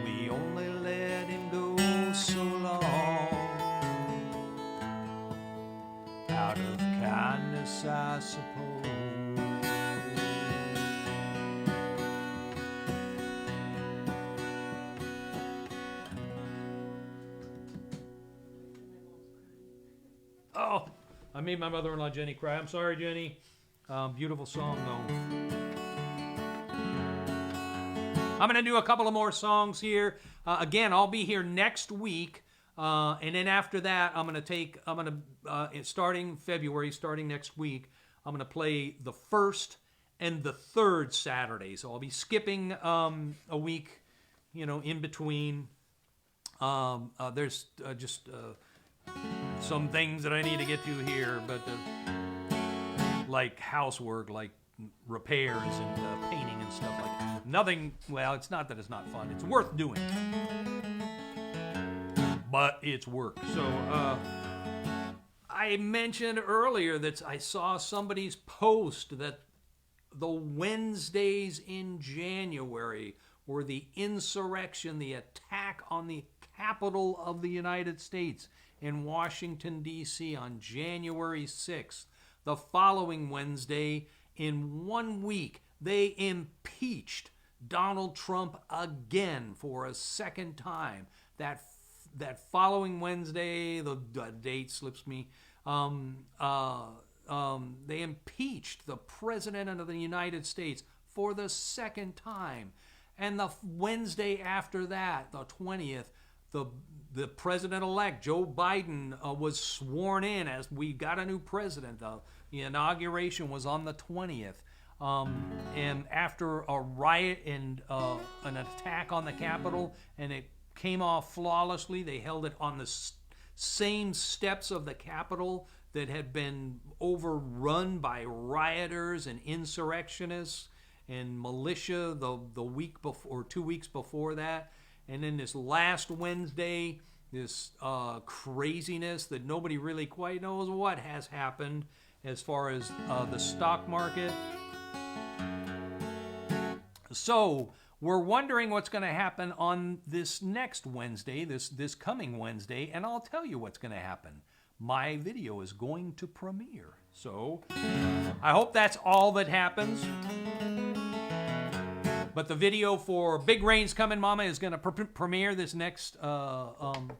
We only let him go so long out of kindness, I suppose. Oh, I made my mother-in-law Jenny cry. I'm sorry, Jenny. Beautiful song, though. I'm going to do a couple of more songs here. Again, I'll be here next week. And then after that, starting February, starting next week, I'm going to play the first and the third Saturday. So I'll be skipping a week, in between. There's just some things that I need to get to here, but like housework, like repairs and painting and stuff like that. Nothing, well, it's not that it's not fun. It's worth doing. But it's work. So, I mentioned earlier that I saw somebody's post that the Wednesdays in January were the insurrection, the attack on the Capitol of the United States in Washington, D.C. on January 6th. The following Wednesday, in 1 week, they impeached Donald Trump again for a second time. That following Wednesday, the date slips me, they impeached the President of the United States for the second time. And the Wednesday after that, the 20th, the president-elect, Joe Biden, was sworn in as we got a new president. The inauguration was on the 20th. And after a riot and an attack on the Capitol, and it came off flawlessly, they held it on the same steps of the Capitol that had been overrun by rioters and insurrectionists and militia the week before, or 2 weeks before that. And then this last Wednesday, this craziness that nobody really quite knows what has happened as far as the stock market. So we're wondering what's going to happen on this next Wednesday, this coming Wednesday, and I'll tell you what's going to happen. My video is going to premiere. So I hope that's all that happens. But the video for Big Rain's Coming Mama is going to premiere this next, and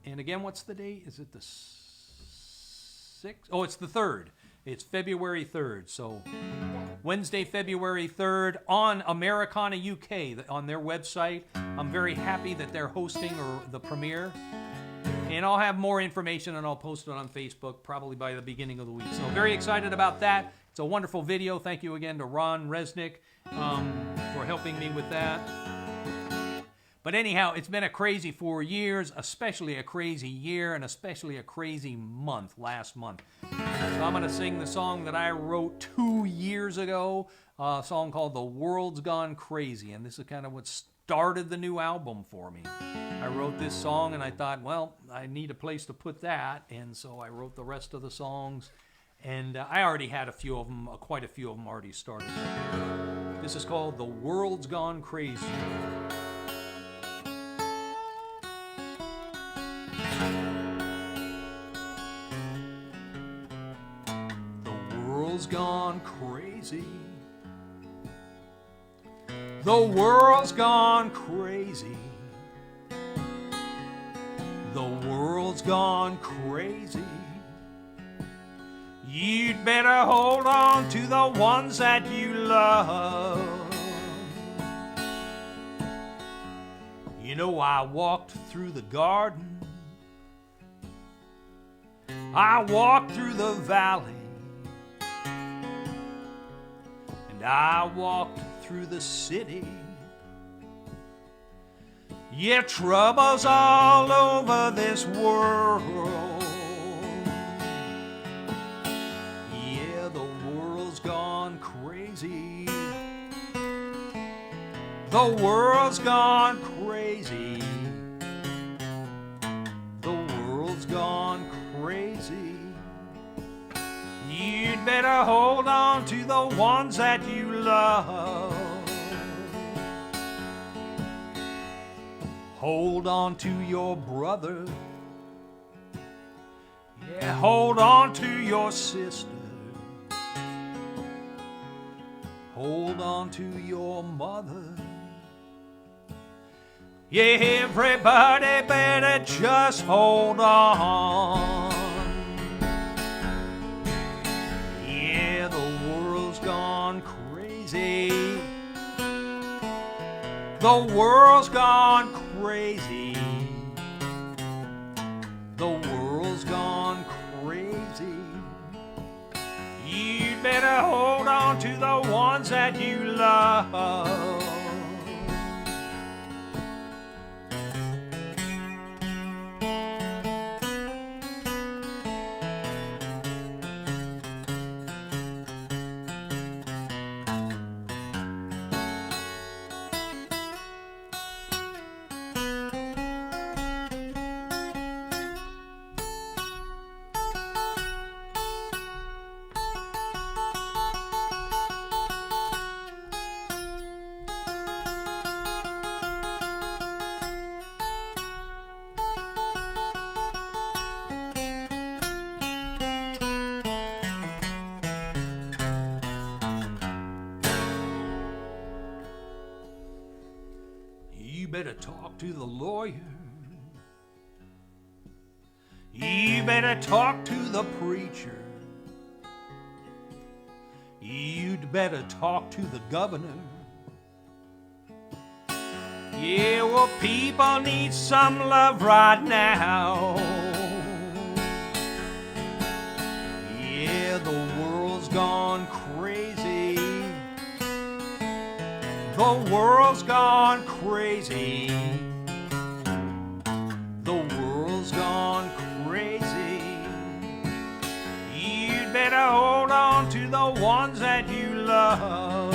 again, what's the date? Is it the 6th? Oh, it's the 3rd. It's February 3rd. So Wednesday, February 3rd on Americana UK, on their website. I'm very happy that they're hosting the premiere. And I'll have more information and I'll post it on Facebook probably by the beginning of the week. So very excited about that. It's a wonderful video. Thank you again to Ron Resnick for helping me with that. But anyhow, it's been a crazy 4 years, especially a crazy year, and especially a crazy month, last month. So I'm going to sing the song that I wrote 2 years ago, a song called The World's Gone Crazy, and this is kind of what started the new album for me. I wrote this song, and I thought, well, I need a place to put that, and so I wrote the rest of the songs, and I already had a few of them, quite a few of them already started. This is called The World's Gone Crazy. Gone crazy. The world's gone crazy. The world's gone crazy. You'd better hold on to the ones that you love. You know, I walked through the garden. I walked through the valley. And I walked through the city. Yeah, trouble's all over this world. Yeah, the world's gone crazy. The world's gone crazy. The world's gone crazy. You'd better hold on to the ones that you love. Hold on to your brother. Yeah, hold on to your sister. Hold on to your mother. Yeah, everybody better just hold on. Yeah, the world's gone crazy. The world's gone crazy. The world's gone crazy. You'd better hold on to the ones that you love. You better talk to the lawyer. You better talk to the preacher. You'd better talk to the governor. Yeah, well, people need some love right now. Yeah, the world's gone crazy. The world's gone crazy. The world's gone crazy. You'd better hold on to the ones that you love.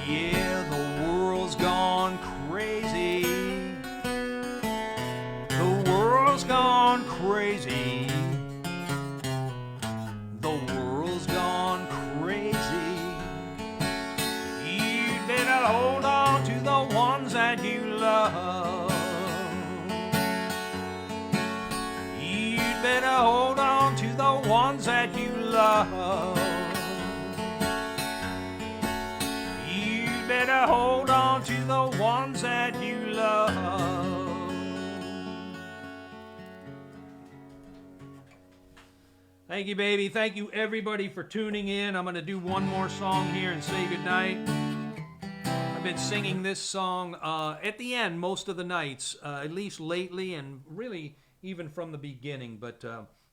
Yeah, the world's gone crazy. The world's gone crazy. The world's gone crazy. You'd better hold on to the ones that you love. You'd better hold on to the ones that you love. You'd better hold on to the ones that you love. Thank you, baby. Thank you, everybody, for tuning in. I'm going to do one more song here and say goodnight. I've been singing this song at the end most of the nights, at least lately, and really even from the beginning. But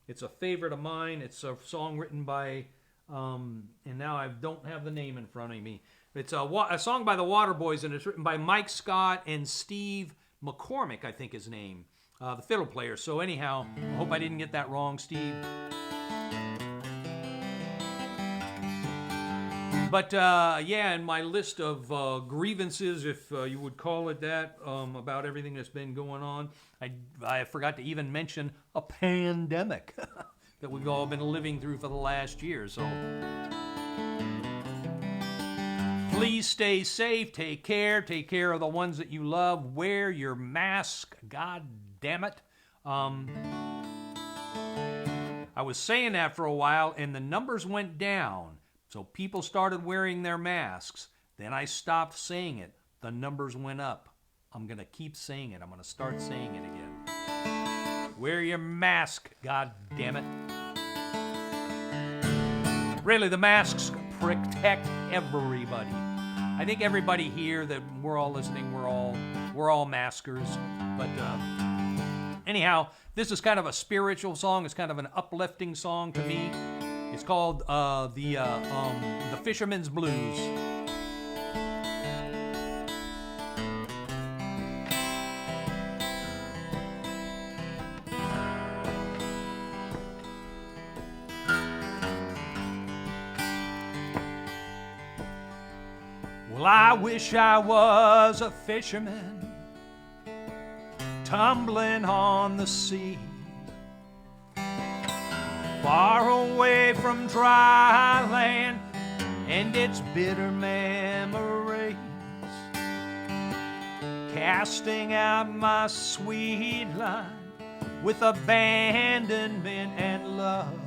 it's a favorite of mine. It's a song written by, and now I don't have the name in front of me, It's a song by the Waterboys, and it's written by Mike Scott and Steve McCormick, I think his name, the fiddle player. So anyhow, I hope I didn't get that wrong, Steve. But yeah, in my list of grievances, if you would call it that, about everything that's been going on, I forgot to even mention a pandemic that we've all been living through for the last year. So please stay safe, take care of the ones that you love, wear your mask, God damn it. I was saying that for a while, and the numbers went down. So people started wearing their masks. Then I stopped saying it. The numbers went up. I'm going to keep saying it. I'm going to start saying it again. Wear your mask, God damn it. Really, the masks protect everybody. I think everybody here that we're all listening, we're all maskers. But anyhow, this is kind of a spiritual song. It's kind of an uplifting song to me. It's called the Fisherman's Blues. Well, I wish I was a fisherman tumbling on the sea, far away from dry land and its bitter memories, casting out my sweet line with abandonment and love.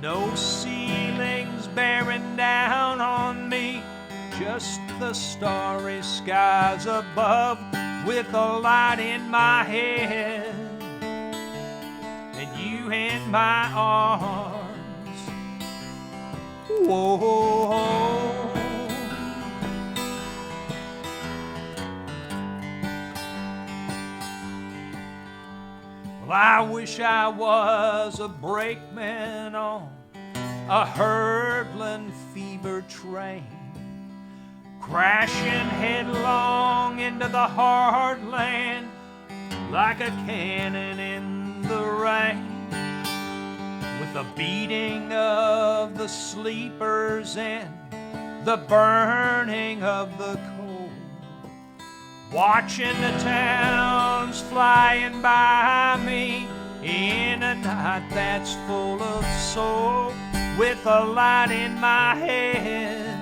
No ceilings bearing down on me, just the starry skies above, with a light in my head and you in my arms. Whoa. Well, I wish I was a brakeman on a hurtling fever train, crashing headlong into the heartland like a cannon in the rain, with the beating of the sleepers and the burning of the coal, watching the towns flying by me in a night that's full of soul, with a light in my head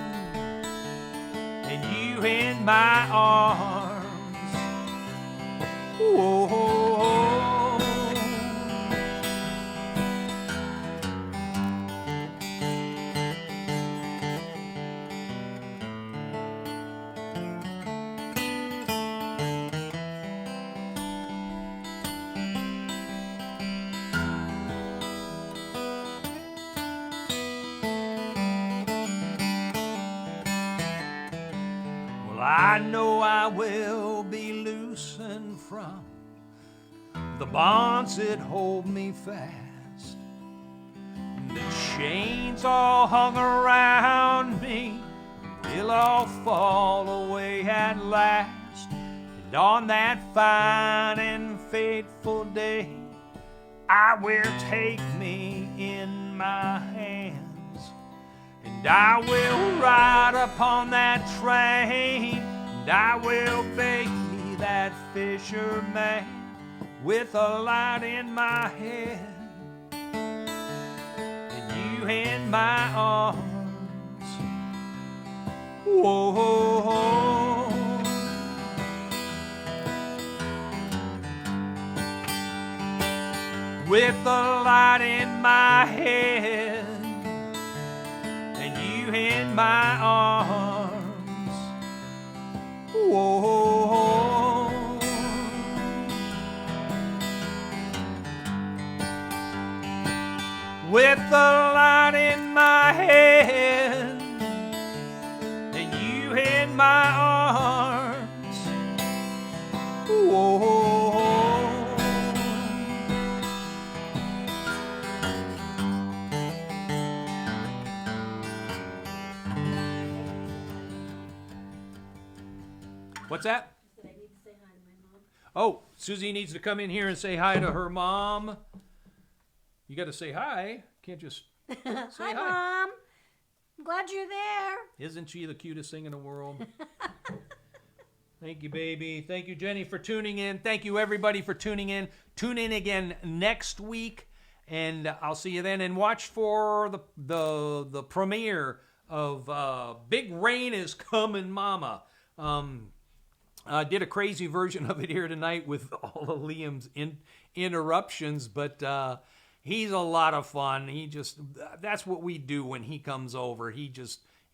and you in my arms. Whoa. I know I will be loosened from the bonds that hold me fast. The chains all hung around me will all fall away at last. And on that fine and fateful day, I will take me in my hands, and I will ride upon that train, and I will be that fisherman with a light in my head and you in my arms. Whoa. With the light in my head and you in my arms. Whoa. With the light in my head and you in my arms. Whoa. What's that? I said I need to say hi to my mom. Oh, Susie needs to come in here and say hi to her mom. You got to say hi. Can't just say Hi, hi. Mom. I'm glad you're there. Isn't she the cutest thing in the world? Thank you, baby. Thank you, Jenny, for tuning in. Thank you, everybody, for tuning in. Tune in again next week, and I'll see you then. And watch for the premiere of Big Rain is Coming, Mama. I did a crazy version of it here tonight with all of Liam's interruptions, but he's a lot of fun. That's what we do when he comes over.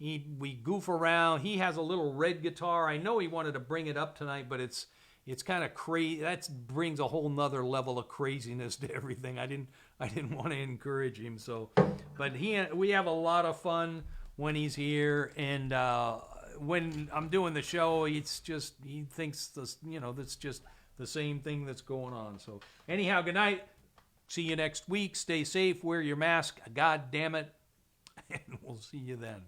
We goof around. He has a little red guitar. I know he wanted to bring it up tonight, but it's kind of crazy. That brings a whole nother level of craziness to everything. I didn't want to encourage him. So, but we have a lot of fun when he's here, and when I'm doing the show, he thinks that's just the same thing that's going on. So anyhow, good night. See you next week. Stay safe. Wear your mask. God damn it. And we'll see you then.